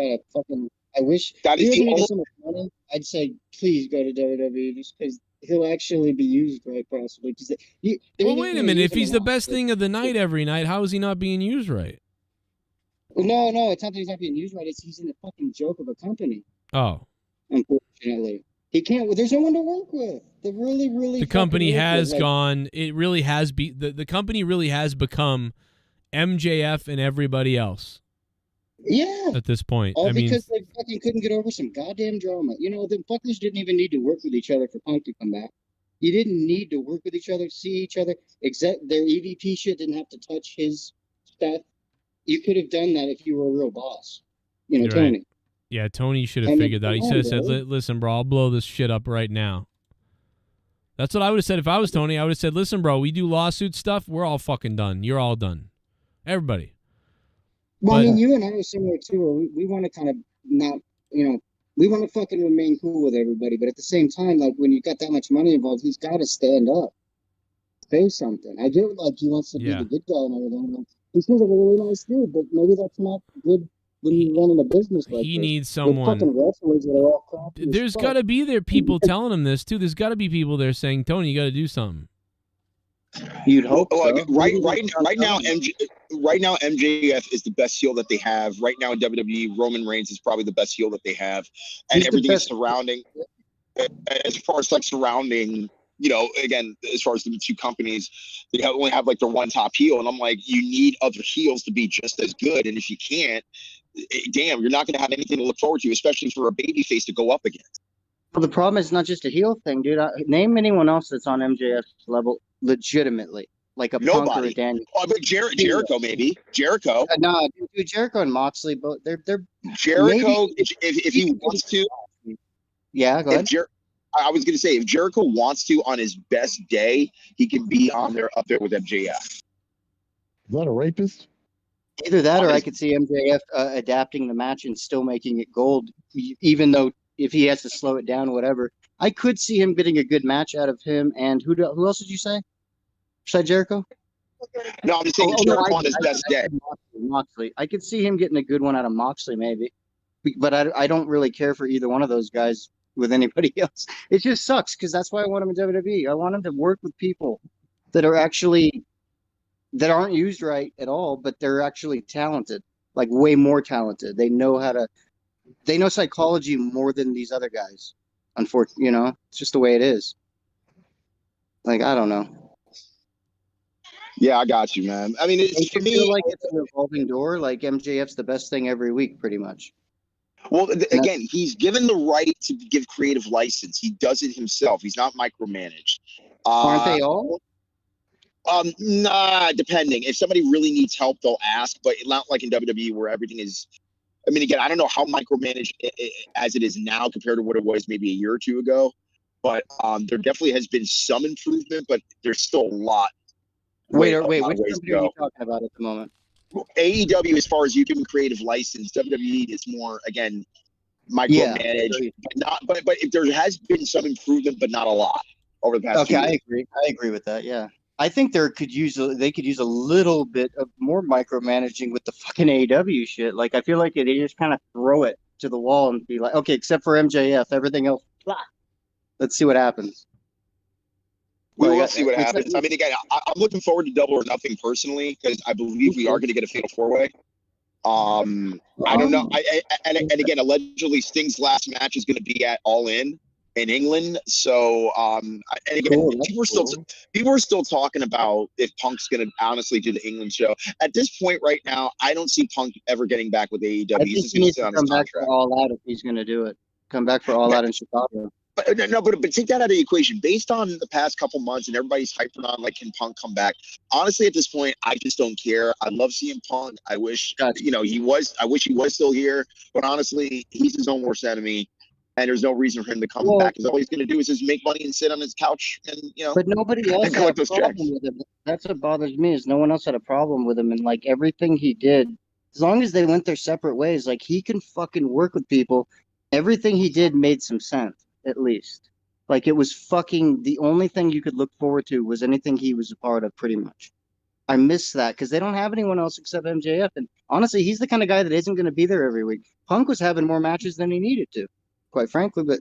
I wish that is so much money. I'd say please go to WWE just because he'll actually be used right, possibly. Well, wait a minute. If he's the best thing of the night every night, how is he not being used right? No, it's not that he's not being used right. It's he's in a fucking joke of a company. Oh. Unfortunately, he can't. There's no one to work with. The company has gone. It really has the company really has become MJF and everybody else. Yeah. At this point. All because they fucking couldn't get over some goddamn drama. You know, the fuckers didn't even need to work with each other for Punk to come back. You didn't need to work with each other, see each other. Their EVP shit didn't have to touch his stuff. You could have done that if you were a real boss. You know, Tony. Right. Yeah, Tony should have figured that out. He should have said, listen, bro, I'll blow this shit up right now. That's what I would have said if I was Tony. I would have said, listen, bro, we do lawsuit stuff. We're all fucking done. You're all done. Everybody. Well, I mean, you and I are similar, too, where we want to kind of not, you know, we want to fucking remain cool with everybody. But at the same time, like, when you got that much money involved, he's got to stand up. Say something. I get, like, he wants to be the good guy and everything. He seems like a really nice dude, but maybe that's not good when you're running a business like he this. needs someone. There's got to be people telling him this, too. There's got to be people there saying, Tony, you got to do something. You'd hope so. Right now, MJF is the best heel that they have. Right now in WWE, Roman Reigns is probably the best heel that they have. And everything is surrounding, as far as like surrounding, you know, again, as far as the two companies, they only have like their one top heel. And I'm like, you need other heels to be just as good. And if you can't, damn, you're not going to have anything to look forward to, especially for a babyface to go up against. Well, the problem is not just a heel thing, dude. Name anyone else that's on MJF's level legitimately, like a Punk or a Daniel. Oh, but Jericho, maybe. Jericho. No, dude, Jericho and Moxley, but they're Jericho, if he wants to. Yeah, go ahead. I was going to say, if Jericho wants to, on his best day, he can be up there with MJF. Is that a rapist? Either that, or I could see MJF adapting the match and still making it gold, even though if he has to slow it down or whatever. I could see him getting a good match out of him. And who else did you say? Besides Jericho? No, I'm just saying Jericho on his best day. Moxley. I could see him getting a good one out of Moxley, maybe. But I don't really care for either one of those guys with anybody else. It just sucks because that's why I want him in WWE. I want him to work with people that are actually that aren't used right at all, but they're actually talented, like way more talented. They know psychology more than these other guys. Unfortunately, it's just the way it is. Like, I don't know. Yeah, I got you, man. I mean, it's for me. Feel like it's a revolving door. Like MJF's the best thing every week, pretty much. Well, again, he's given the right to give creative license. He does it himself. He's not micromanaged. Aren't they all? Nah, depending. If somebody really needs help, they'll ask, but not like in WWE where everything is. I mean, again, I don't know how micromanaged as it is now compared to what it was maybe a year or two ago, but there definitely has been some improvement, but there's still a lot. Wait, which company are you talking about at the moment? AEW, as far as you giving creative license, WWE is more, again, micromanaged. But if there has been some improvement, but not a lot over the past few years. I agree with that. Yeah, I think they could use a little bit of more micromanaging with the fucking AEW shit. Like, I feel like they just kind of throw it to the wall and be like, okay, except for MJF, everything else, blah. Let's see what happens. We will see what happens. I mean, again, I'm looking forward to Double or Nothing personally because I believe we are going to get a fatal four-way. I don't know. And again, allegedly Sting's last match is going to be at All In England. So, and again, people are still talking about if Punk's going to honestly do the England show. At this point right now, I don't see Punk ever getting back with AEW. He's just going to sit on his contract. Come back for All Out if he's going to do it. Come back for All Out in Chicago. But take that out of the equation. Based on the past couple months and everybody's hyping on, like, can Punk come back? Honestly, at this point, I just don't care. I love seeing Punk. I wish, I wish he was still here. But honestly, he's his own worst enemy, and there's no reason for him to come back. Because all he's going to do is just make money and sit on his couch and, But nobody else had a problem with him. That's what bothers me is no one else had a problem with him. And, like, everything he did, as long as they went their separate ways, like, he can fucking work with people. Everything he did made some sense. At least, like, it was fucking the only thing you could look forward to was anything he was a part of, pretty much. I miss that because they don't have anyone else except MJF, and honestly, he's the kind of guy that isn't going to be there every week. Punk was having more matches than he needed to, quite frankly. But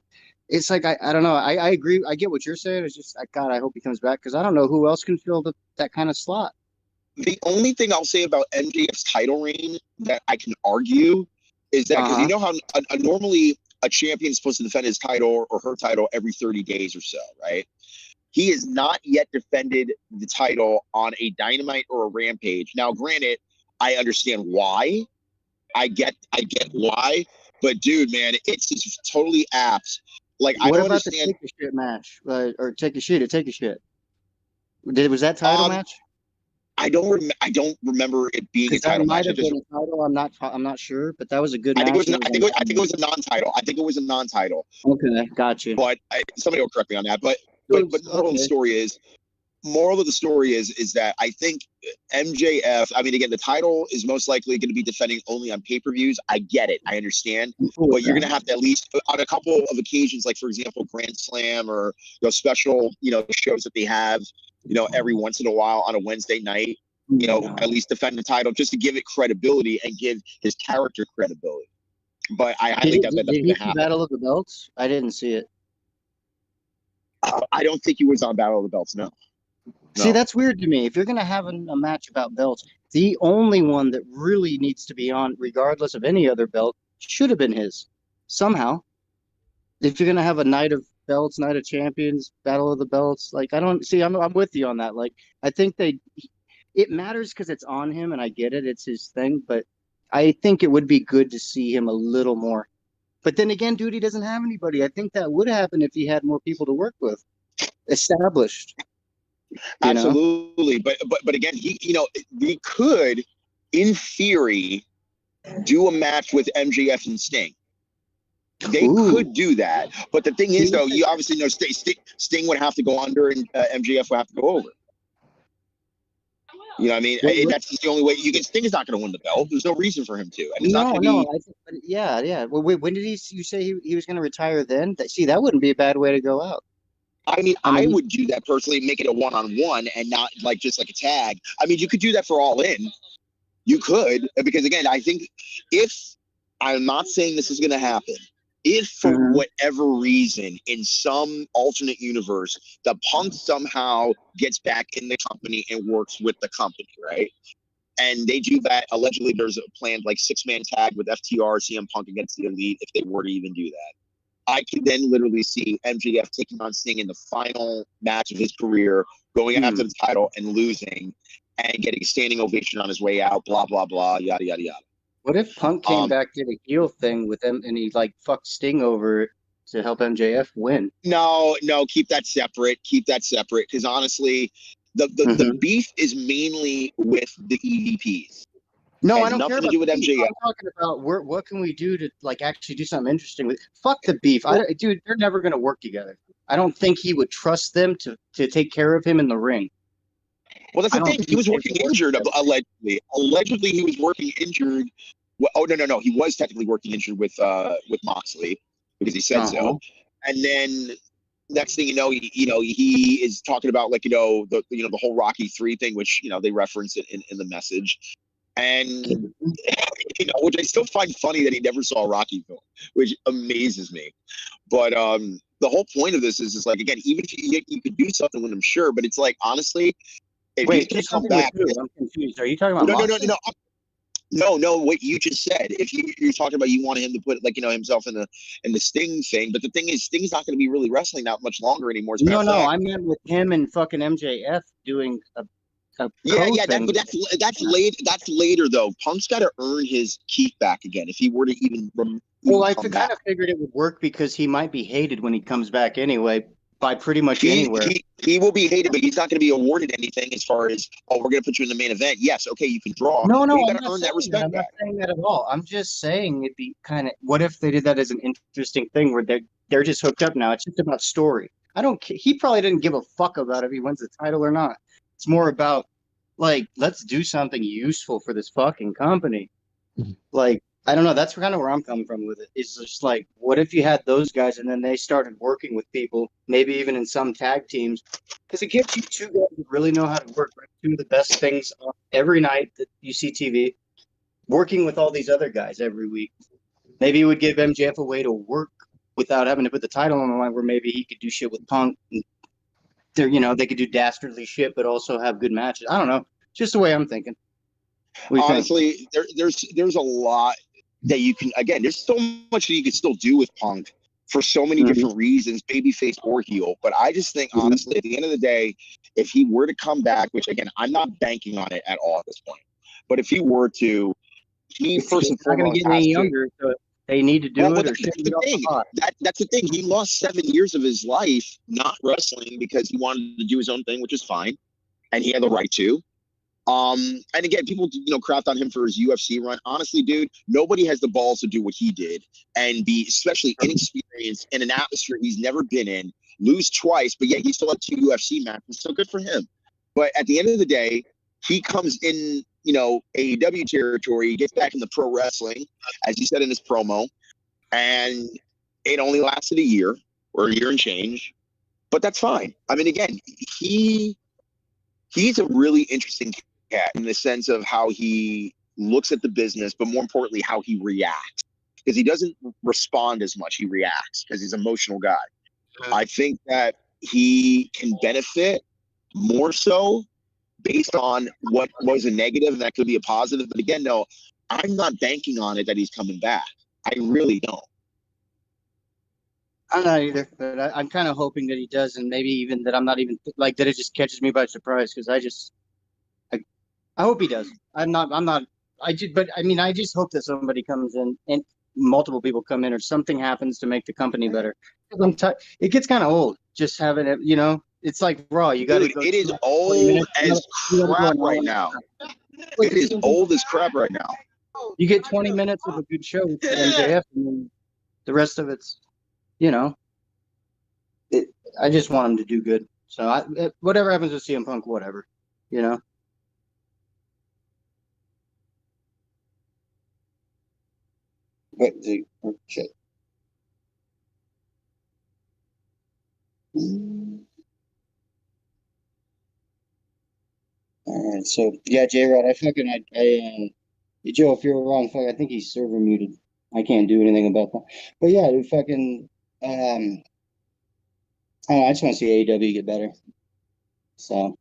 it's like I don't know. I agree. I get what you're saying. It's just God, I hope he comes back because I don't know who else can fill that kind of slot. The only thing I'll say about MJF's title reign that I can argue is that because you know how normally a champion is supposed to defend his title or her title every 30 days or so, right? He has not yet defended the title on a Dynamite or a Rampage. Now, granted, I understand why. I get why. But, dude, man, it's just totally apt. Like, I don't understand. What about the take a shit match? Or take a shit? Was that title match? I don't remember it being a title match. Might have been a title. I'm not sure, but that was a good match. I think it was a non-title. I think it was a non-title. Okay, got you. But somebody will correct me on that. But moral of the story is that I think MJF. I mean, again, the title is most likely going to be defending only on pay-per-views. I get it. I understand. But you're going to have to at least on a couple of occasions, like for example, Grand Slam or special shows that they have. Every once in a while on a Wednesday night, at least defend the title just to give it credibility and give his character credibility. But I think that's going to happen. Battle of the Belts? I didn't see it. I don't think he was on Battle of the Belts, no. See, that's weird to me. If you're going to have a match about belts, the only one that really needs to be on, regardless of any other belt, should have been his. Somehow. If you're going to have a night of belts, Night of Champions, Battle of the Belts. Like, I don't see. I'm with you on that. Like, I think it matters because it's on him, and I get it. It's his thing, but I think it would be good to see him a little more. But then again, dude, he doesn't have anybody. I think that would happen if he had more people to work with, established. Absolutely, but again, we could, in theory, do a match with MJF and Sting. They could do that, but the thing is, though, you obviously know Sting would have to go under, and MJF would have to go over. You know what I mean? That's just the only way. Sting is not going to win the belt. There's no reason for him to. And it's yeah. Well, wait, when did you say he was going to retire? Then that wouldn't be a bad way to go out. I mean, I would do that personally, make it a one-on-one and not just like a tag. I mean, you could do that for All In. You could, because again, I think I'm not saying this is going to happen, if for whatever reason, in some alternate universe, the Punk somehow gets back in the company and works with the company, right? And they do that. Allegedly, there's a planned like 6-man tag with FTR, CM Punk against the Elite, if they were to even do that. I could then literally see MJF taking on Sting in the final match of his career, going after the title and losing, and getting a standing ovation on his way out, blah, blah, blah, yada, yada, yada. What if Punk came back, did a heel thing with them, and he like fucked Sting over to help MJF win? No, keep that separate. Keep that separate, because honestly, the beef is mainly with the EVPs. No, I don't care about to do with MJF. I'm talking about what can we do to like actually do something interesting with. Fuck the beef, dude. They're never gonna work together. I don't think he would trust them to take care of him in the ring. Well, that's the thing. He was working injured, allegedly. Allegedly, he was working injured. Well, oh no, he was technically working injured with Moxley because he said so. And then next thing you know, he is talking about like the whole Rocky 3 thing, which they reference it in the message. And which I still find funny that he never saw a Rocky film, which amazes me. But the whole point of this is like, again, even if you could do something with him, sure, but it's like, honestly, if he's gonna come back, I'm confused. Are you talking about no, what you just said. If you're talking about you wanted him to put like himself in the Sting thing, but the thing is, Sting's not going to be really wrestling that much longer anymore. No, I meant with him and fucking MJF doing a that's later though. Punk's got to earn his keep back again if he were to even. I kind of figured it would work because he might be hated when he comes back anyway by pretty much anywhere. He will be hated, but he's not going to be awarded anything as far as we're going to put you in the main event. Yes, okay, you can draw. No, you got to earn that respect. I'm not saying that at all. I'm just saying it'd be kind of. What if they did that as an interesting thing where they're just hooked up now? It's just about story. I don't. He probably didn't give a fuck about if he wins the title or not. It's more about like, let's do something useful for this fucking company. Like, I don't know. That's kind of where I'm coming from with it. It's just like, what if you had those guys and then they started working with people, maybe even in some tag teams? Because it gives you two guys who really know how to work. Right? Two of the best things on every night that you see TV, working with all these other guys every week. Maybe it would give MJF a way to work without having to put the title on the line, where maybe he could do shit with Punk. And they could do dastardly shit, but also have good matches. I don't know. Just the way I'm thinking. Honestly, there's a lot that you can. Again, there's so much that you can still do with Punk for so many different reasons, babyface or heel. But I just think, honestly, at the end of the day, if he were to come back, which again, I'm not banking on it at all at this point, but if he were to, he first and foremost not going to get any younger. So they need to do it. That's the thing. He lost 7 years of his life not wrestling because he wanted to do his own thing, which is fine, and he had the right to. And again, people craft on him for his UFC run. Honestly, dude, nobody has the balls to do what he did and be especially inexperienced in an atmosphere he's never been in, lose twice, but yet he still had 2 UFC matches. So good for him. But at the end of the day, he comes in, AEW territory, he gets back into pro wrestling, as he said in his promo, and it only lasted a year or a year and change. But that's fine. I mean, again, he's a really interesting cat in the sense of how he looks at the business, but more importantly, how he reacts. Because he doesn't respond as much, he reacts because he's an emotional guy. I think that he can benefit more so based on what was a negative, and that could be a positive. But again, no, I'm not banking on it that he's coming back. I really don't. I'm not either, but I'm kind of hoping that he does, and maybe even that I'm not even like that. It just catches me by surprise because I hope he does. I'm not. I just hope that somebody comes in and multiple people come in, or something happens to make the company better. It gets kind of old just having it. It's like Raw. You got to. It is old as crap right now. It is old as crap right now. You get 20 minutes of a good show with MJF, and then the rest of it's. I just want him to do good. So whatever happens with CM Punk, whatever, Okay. All right. So yeah, J-Rod, Joe, if you're wrong, I think he's server muted. I can't do anything about that. But yeah, it fucking I don't know, I just want to see AEW get better. So,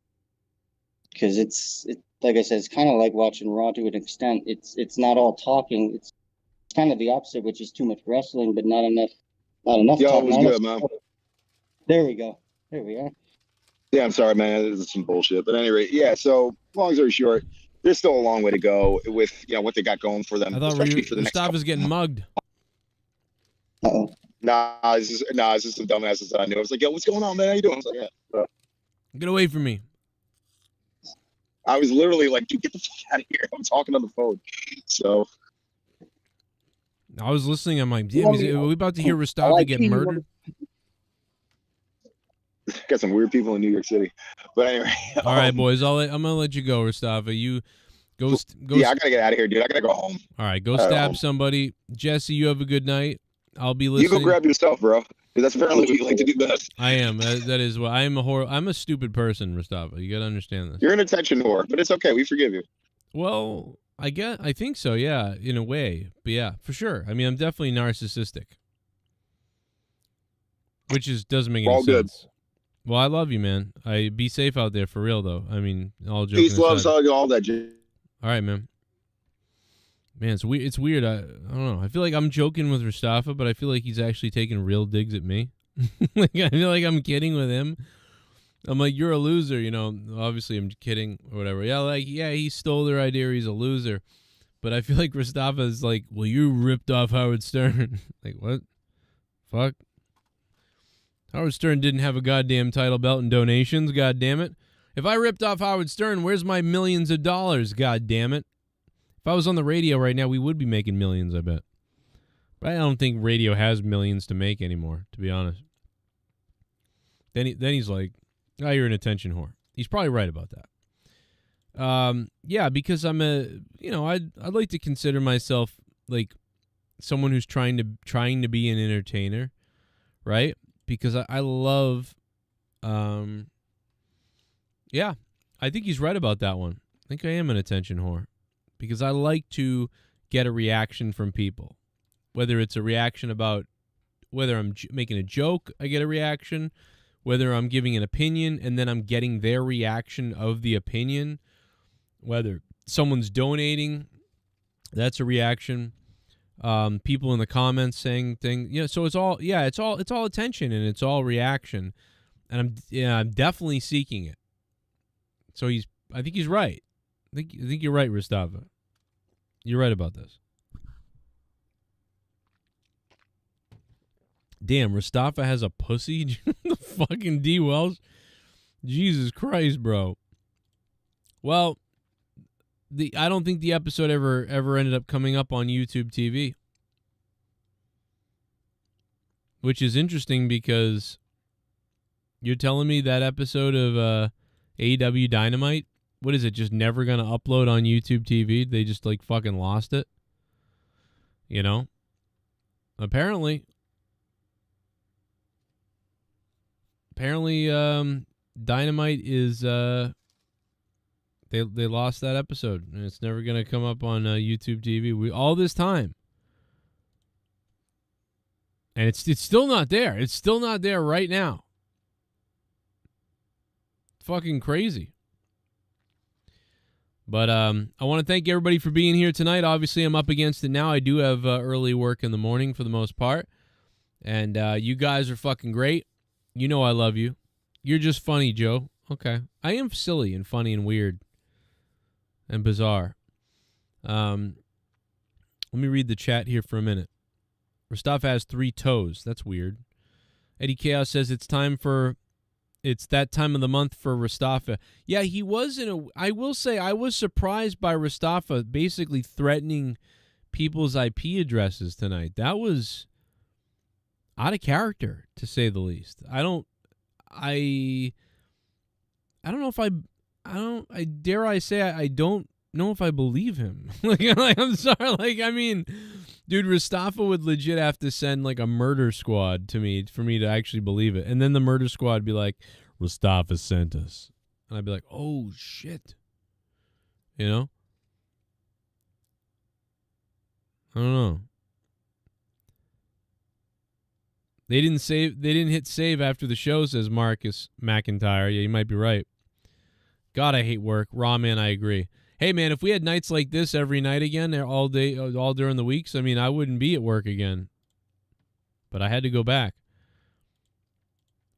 because it's like I said, it's kind of like watching Raw to an extent. It's not all talking. It's kind of the opposite, which is too much wrestling, but not enough Yo, talking. it was good, man. There we go. There we are. Yeah, I'm sorry, man. This is some bullshit. But anyway, yeah. So long story short, there's still a long way to go with what they got going for them. I thought especially for the next Mustafa's getting mugged. Uh-oh. Nah, it's just some dumbasses that I knew. I was like, yo, what's going on, man? How you doing? I was like, yeah. Get away from me. I was literally like, dude, get the fuck out of here. I'm talking on the phone. So I was listening. I'm like, damn, are we about to hear Mustafa get murdered? got some weird people in New York City. But anyway. All right, boys. I'm gonna let you go, Mustafa. You go. Yeah, I gotta get out of here, dude. I gotta go home. All right, go stab somebody. Jesse, you have a good night. I'll be listening. You go grab yourself, bro. Because that's apparently what you like to do best. I am. That is what I am. I'm a stupid person, Mustafa. You gotta understand this. You're an attention whore, but it's okay. We forgive you. Well, I think so. Yeah, in a way. But yeah, for sure. I mean, I'm definitely narcissistic, which doesn't make any sense. Good. Well, I love you, man. Be safe out there for real, though. I mean, all joking Peace, love, all that. All right, man. Man, it's weird. I don't know. I feel like I'm joking with Mustafa, but I feel like he's actually taking real digs at me. Like, I feel like I'm kidding with him. I'm like, you're a loser, you know. Obviously, I'm kidding or whatever. Yeah, he stole their idea. He's a loser. But I feel like Mustafa is like, well, you ripped off Howard Stern. Like, what? Fuck. Howard Stern didn't have a goddamn title belt and donations, god damn it. If I ripped off Howard Stern, where's my millions of dollars, god damn it? If I was on the radio right now, we would be making millions, I bet. But I don't think radio has millions to make anymore, to be honest. Then he's like, oh, you're an attention whore. He's probably right about that. Yeah, because I'm I'd like to consider myself like someone who's trying to be an entertainer, right? Because I love, yeah, I think he's right about that one. I think I am an attention whore because I like to get a reaction from people, whether it's a reaction about whether I'm making a joke, I get a reaction, whether I'm giving an opinion and then I'm getting their reaction of the opinion, whether someone's donating, that's a reaction. People in the comments saying things, so it's all attention and it's all reaction, and I'm definitely seeking it. So I think he's right. I think you're right, Mustafa. You're right about this. Damn, Mustafa has a pussy. The fucking DWELSH. Jesus Christ, bro. Well, I don't think the episode ever ended up coming up on YouTube TV. Which is interesting because you're telling me that episode of AEW Dynamite, what is it, just never going to upload on YouTube TV? They just like fucking lost it? You know? Apparently, Dynamite is they lost that episode and it's never going to come up on YouTube TV. All this time. And it's still not there. It's still not there right now. Fucking crazy. But I want to thank everybody for being here tonight. Obviously, I'm up against it now. I do have early work in the morning for the most part. And you guys are fucking great. You know I love you. You're just funny, Joe. Okay. I am silly and funny and weird and bizarre. Let me read the chat here for a minute. Mustafa has 3 toes. That's weird. Eddie Chaos says it's that time of the month for Mustafa. Yeah, he was I will say I was surprised by Mustafa basically threatening people's IP addresses tonight. That was out of character, to say the least. I don't know if I dare I say I don't know if I believe him. like I'm sorry. Like, I mean, dude, Mustafa would legit have to send like a murder squad to me for me to actually believe it. And then the murder squad would be like, Mustafa sent us. And I'd be like, oh shit. You know? I don't know. They didn't save. They didn't hit save after the show, says Marcus McIntyre. Yeah, you might be right. God, I hate work. Raw man, I agree. Hey man, if we had nights like this every night again, all day, all during the weeks, I mean, I wouldn't be at work again. But I had to go back.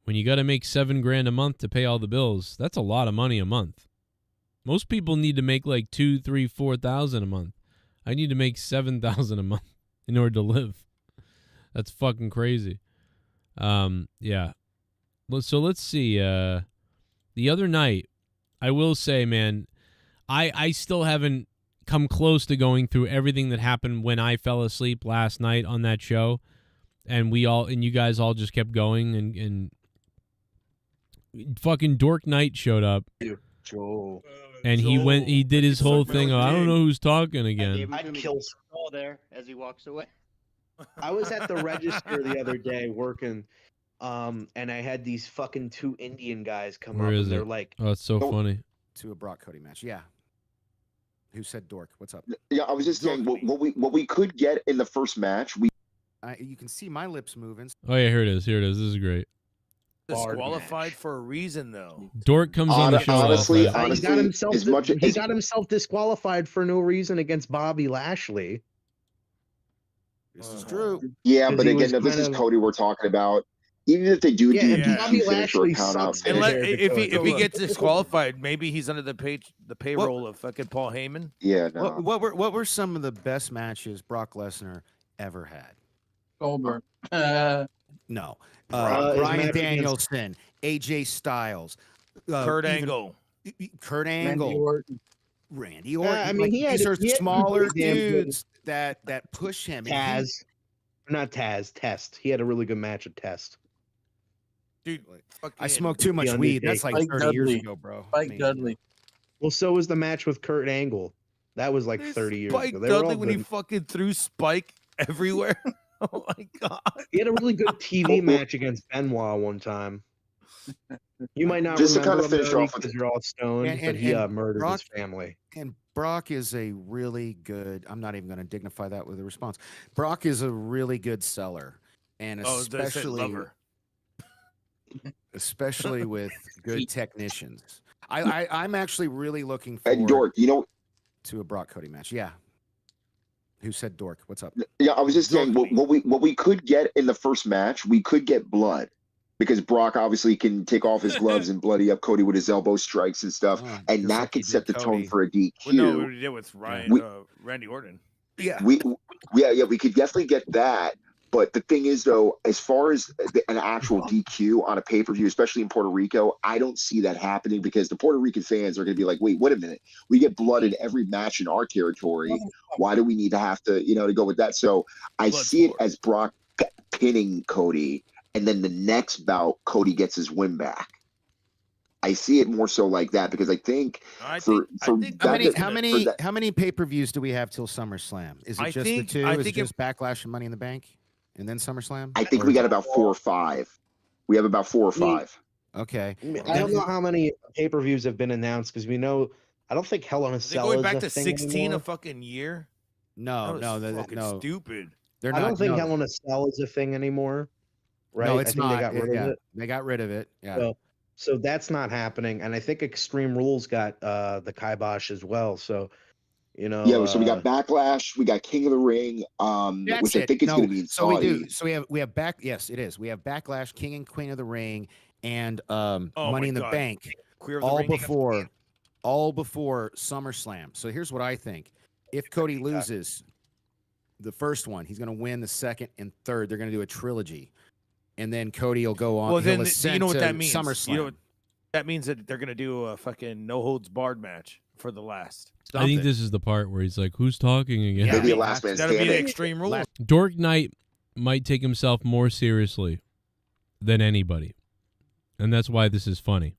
When you got to make $7 grand a month to pay all the bills, that's a lot of money a month. Most people need to make like 2, 3, 4,000 a month. I need to make 7,000 a month in order to live. That's fucking crazy. Yeah. So let's see. The other night, I will say, man, I still haven't come close to going through everything that happened when I fell asleep last night on that show, and you guys all just kept going, and fucking Dork Knight showed up, and he did his whole thing. I don't know who's talking again. I'd kill Saul there as he walks away. I was at the register the other day working, and I had these fucking 2 Indian guys come Where up, is and they're it? like, Oh, it's so funny. To a Brock Cody match, yeah. Who said Dork? What's up? Yeah, I was just saying what we could get in the first match. You can see my lips moving. Oh yeah, here it is. Here it is. This is great. Disqualified for a reason, though. Dork comes on the show. Honestly, he got himself he got himself disqualified for no reason against Bobby Lashley. This is true. Yeah, but again, this is Cody we're talking about. Even if they do Bobby Lashley sucks. If he gets disqualified, maybe he's under the payroll of fucking Paul Heyman. Yeah. No. What were some of the best matches Brock Lesnar ever had? Goldberg. No. Bryan Danielson, AJ Styles, Kurt Angle. Randy Orton. I mean, these are smaller dudes that push him. Test. He had a really good match at Test. Dude, I smoked too much weed. That's like 30 years ago, bro. Spike Dudley. Well, so was the match with Kurt Angle. That was like 30 years Spike ago. Dudley when he fucking threw Spike everywhere. Oh my god. He had a really good TV match against Benoit one time. You might not just remember to kind of finish off because you're all stoned, but he murdered his family. And Brock is a really good. I'm not even going to dignify that with a response. Brock is a really good seller, and especially with good technicians. I'm actually really looking forward. Dork, to a Brock Cody match. Yeah. Who said Dork? What's up? Yeah, I was just saying what we could get in the first match, we could get blood. Because Brock obviously can take off his gloves and bloody up Cody with his elbow strikes and stuff, and that could set the tone for a DQ. Well, no, we did with Randy Orton. Yeah, we could definitely get that. But the thing is, though, as far as an actual DQ on a pay-per-view, especially in Puerto Rico, I don't see that happening because the Puerto Rican fans are going to be like, wait a minute, we get blood in every match in our territory. Why do we need to have to, to go with that? So I see it as Brock pinning Cody. And then the next bout, Cody gets his win back. I see it more so like that because I think how many pay-per-views do we have till SummerSlam? Is it just the 2? Is it just Backlash and Money in the Bank, and then SummerSlam? I think we got about 4 or 5. We have about 4 or 5. Okay. I don't know how many pay-per-views have been announced because we know. I don't think Hell in a Cell. Going back to thing 16 anymore. a fucking year. No, fucking stupid. I don't think Hell in a Cell is a thing anymore. Right? No, it's not. They got rid of it. They got rid of it. Yeah. So that's not happening, and I think Extreme Rules got the kibosh as well. So, Yeah, so we got Backlash, we got King of the Ring, which I think is going to be in Saudi. So we do. So we have Yes, it is. We have Backlash, King and Queen of the Ring, and Money in the Bank, all before SummerSlam. So here's what I think: if Cody loses the first one, he's going to win the second and third. They're going to do a trilogy. And then Cody will go on. Well, then you know what that means. SummerSlam. That means that they're gonna do a fucking no holds barred match for the last. I think this is the part where he's like, "Who's talking again?" Maybe a last man standing. That'll be the Extreme Rules. Dork Knight might take himself more seriously than anybody, and that's why this is funny.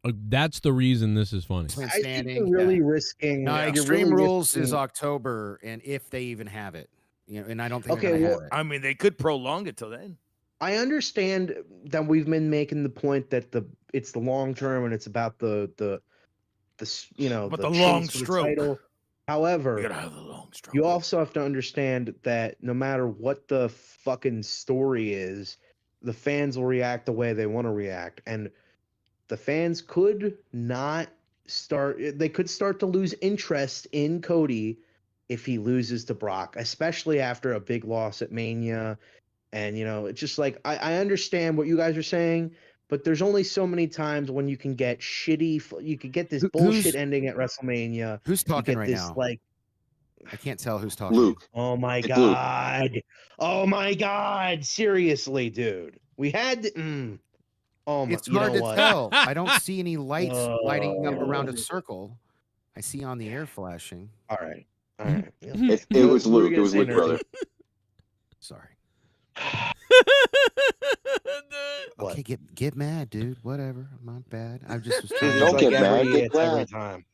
That's the reason this is funny. I think you're really risking. No, Extreme Rules is October, and if they even have it. And I don't think they're gonna have it. I mean, they could prolong it till then. I understand that we've been making the point that it's the long term and it's about the long stroke. However, you gotta have the long you also have to understand that no matter what the fucking story is, the fans will react the way they want to react. And the fans could not they could start to lose interest in Cody if he loses to Brock, especially after a big loss at Mania. And, it's just like, I understand what you guys are saying, but there's only so many times when you can get you could get this bullshit ending at WrestleMania. Who's talking right this, now? Like, I can't tell who's talking. Luke. oh my It's God. Luke. Oh my God. Seriously, dude. We had oh my, It's hard to what? tell. I don't see any lights lighting up around a circle. I see on the air flashing. All right. All right. It was Luke. It was Luke, brother. Sorry. What? Okay, get mad, dude. Whatever. My bad. I just was trying It's Don't like get mad, get it's every mad. time.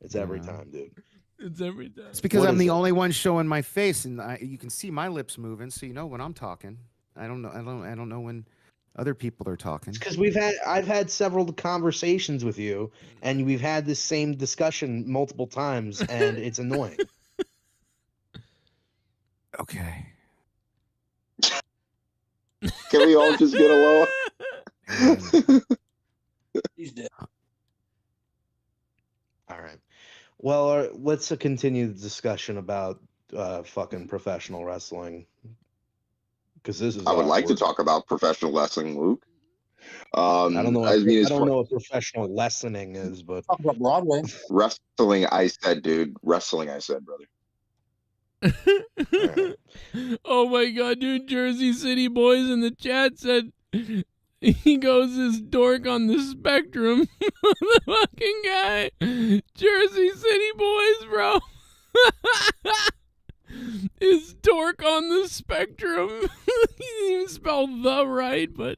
It's every time, dude. It's every time. It's because What I'm is the it? only one showing my face, and you can see my lips moving, so you know when I'm talking. I don't know. I don't know when other people are talking. It's because I've had several conversations with you, and we've had this same discussion multiple times, and it's annoying. Okay. Can we all just get along? He's dead. All right. Well, let's continue the discussion about fucking professional wrestling. Because this is. I would like to awkward. talk about professional wrestling, Luke. I don't know. I mean, I don't know what professional lessoning is, but Talk about Broadway. wrestling. I said, dude. Wrestling. I said, brother. Oh my God, dude! Jersey City Boys in the chat said he goes this dork on the spectrum. The fucking guy, Jersey City Boys, bro. Is dork on the spectrum? He didn't even spell the right, but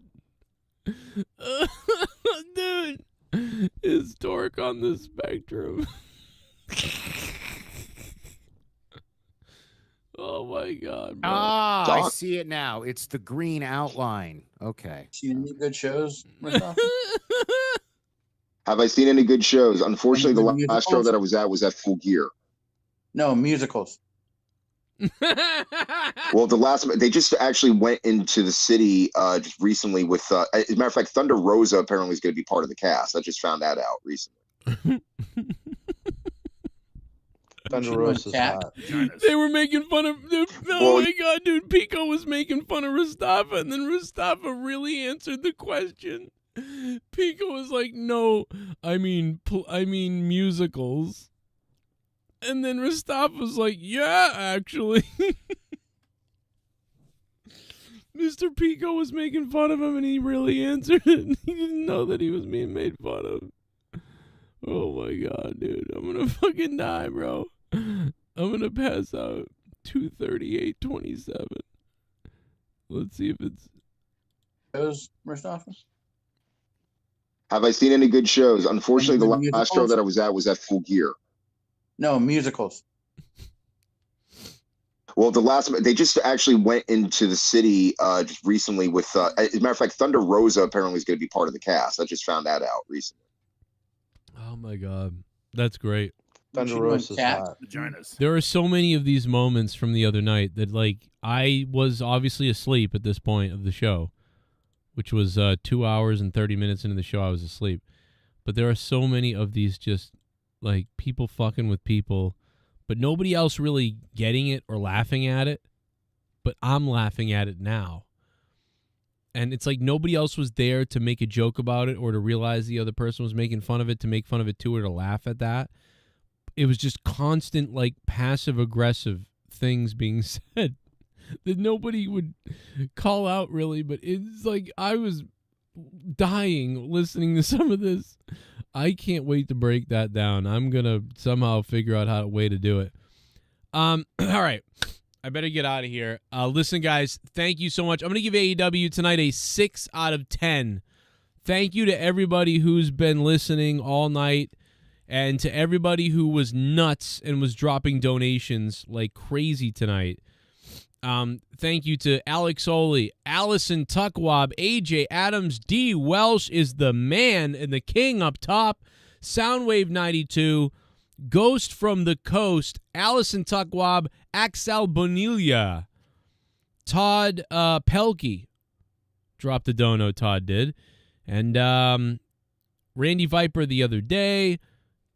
dude, is dork on the spectrum? Oh my God, bro. Ah, I see it now. It's the green outline. Okay. Seen any good shows? Mustafa? Have I seen any good shows? Unfortunately, the Any last show musicals? that I was at was at Full Gear. No, musicals. Well, they just actually went into the city just recently with. As a matter of fact, Thunder Rosa apparently is going to be part of the cast. I just found that out recently. Thunder Rosa's hot. They were making fun of dude. Oh my God, dude! Pico was making fun of Mustafa, and then Mustafa really answered the question. Pico was like, "No, I mean musicals," and then Mustafa was like, "Yeah, actually." Mr. Pico was making fun of him, and he really answered it. He didn't know that he was being made fun of. Oh my God, dude! I'm gonna fucking die, bro. I'm gonna pass out. 2:38:27. Let's see if it's Shows, Mustafa? Have I seen any good shows? Unfortunately, the Any last show musicals? that I was at Full Gear. No, musicals. Well, they just actually went into the city just recently with. As a matter of fact, Thunder Rosa apparently is going to be part of the cast. I just found that out recently. Oh my God, that's great. Thunder Rosa's hot. There are so many of these moments from the other night that, like, I was obviously asleep at this point of the show, which was 2 hours and 30 minutes into the show. I was asleep, but there are so many of these just like people fucking with people, but nobody else really getting it or laughing at it. But I'm laughing at it now. And it's like nobody else was there to make a joke about it or to realize the other person was making fun of it, to make fun of it too, or to laugh at that. It was just constant, like, passive-aggressive things being said that nobody would call out, really. But it's like I was dying listening to some of this. I can't wait to break that down. I'm going to somehow figure out a way to do it. All right. I better get out of here. Listen, guys, thank you so much. I'm going to give AEW tonight a 6 out of 10. Thank you to everybody who's been listening all night, and to everybody who was nuts and was dropping donations like crazy tonight. Thank you to Alex Oli, Allison Tuckwab, AJ Adams, D. Welsh is the man and the king up top, Soundwave 92, Ghost from the Coast, Allison Tuckwab, Axel Bonilla, Todd Pelkey. Dropped the dono, Todd did. And Randy Viper the other day.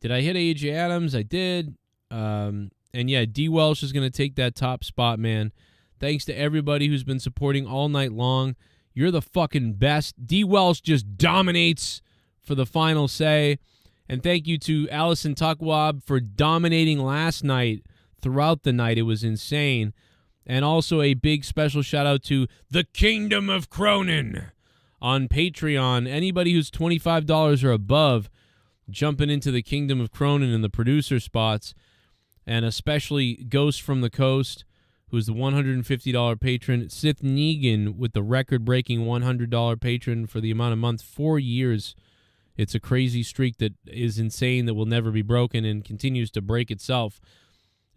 Did I hit AJ Adams? I did. And yeah, DWELSH is going to take that top spot, man. Thanks to everybody who's been supporting all night long. You're the fucking best. DWELSH just dominates for the final say. And thank you to Allison Tuckwab for dominating last night throughout the night. It was insane. And also a big special shout out to the Kingdom of Cronin on Patreon. Anybody who's $25 or above jumping into the Kingdom of Cronin in the producer spots, and especially Ghost from the Coast, who's the $150 patron. SITH NEGAN with the record-breaking $100 patron for the amount of months, 4 years. It's a crazy streak that is insane, that will never be broken and continues to break itself.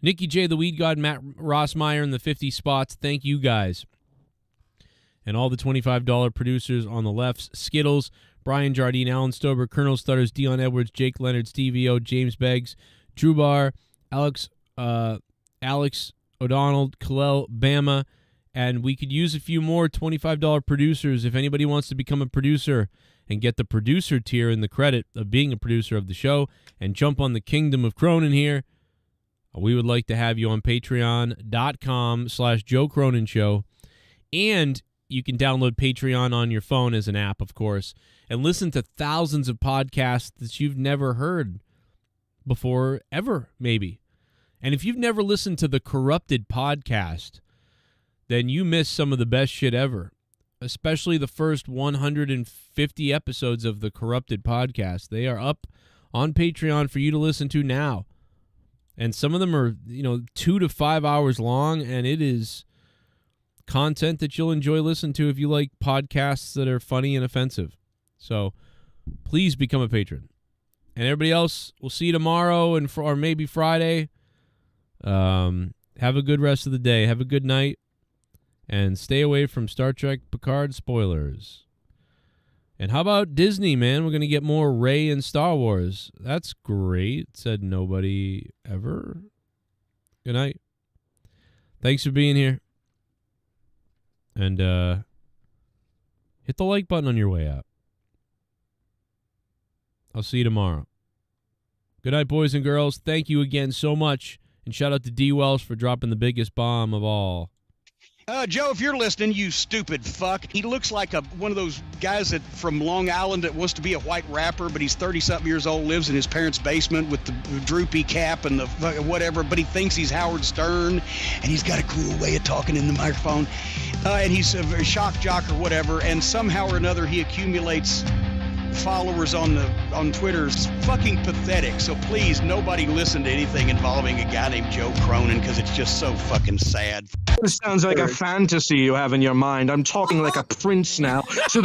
Nikki J, the Weed God, Matt Rossmeyer in the 50 spots. Thank you guys. And all the $25 producers on the left: Skittles, Brian Jardine, Alan Stober, Colonel Stutters, Dion Edwards, Jake Leonard, Stevie O, James Beggs, Drew Barr, Alex O'Donnell, Kalel, Bama, and we could use a few more $25 producers. If anybody wants to become a producer and get the producer tier and the credit of being a producer of the show and jump on the Kingdom of Cronin here, we would like to have you on patreon.com/Joe Cronin Show. And you can download Patreon on your phone as an app, of course, and listen to thousands of podcasts that you've never heard before, ever, maybe. And if you've never listened to the Corrupted podcast, then you missed some of the best shit ever, especially the first 150 episodes of the Corrupted podcast. They are up on Patreon for you to listen to now. And some of them are, 2 to 5 hours long, and it is content that you'll enjoy listening to if you like podcasts that are funny and offensive. So please become a patron. And everybody else, we'll see you tomorrow or maybe Friday. Have a good rest of the day. Have a good night. And stay away from Star Trek Picard spoilers. And how about Disney, man? We're going to get more Rey and Star Wars. That's great, said nobody ever. Good night. Thanks for being here. And hit the like button on your way out. I'll see you tomorrow. Good night, boys and girls. Thank you again so much. And shout out to DWELSH for dropping the biggest bomb of all. Joe, if you're listening, you stupid fuck. He looks like one of those guys from Long Island that wants to be a white rapper, but he's 30-something years old, lives in his parents' basement with the droopy cap and the whatever, but he thinks he's Howard Stern, and he's got a cool way of talking in the microphone. And he's a shock jock or whatever, and somehow or another he accumulates followers on Twitter. It's fucking pathetic. So please, nobody listen to anything involving a guy named Joe Cronin, because it's just so fucking sad. This sounds like a fantasy you have in your mind. I'm talking like a prince now. So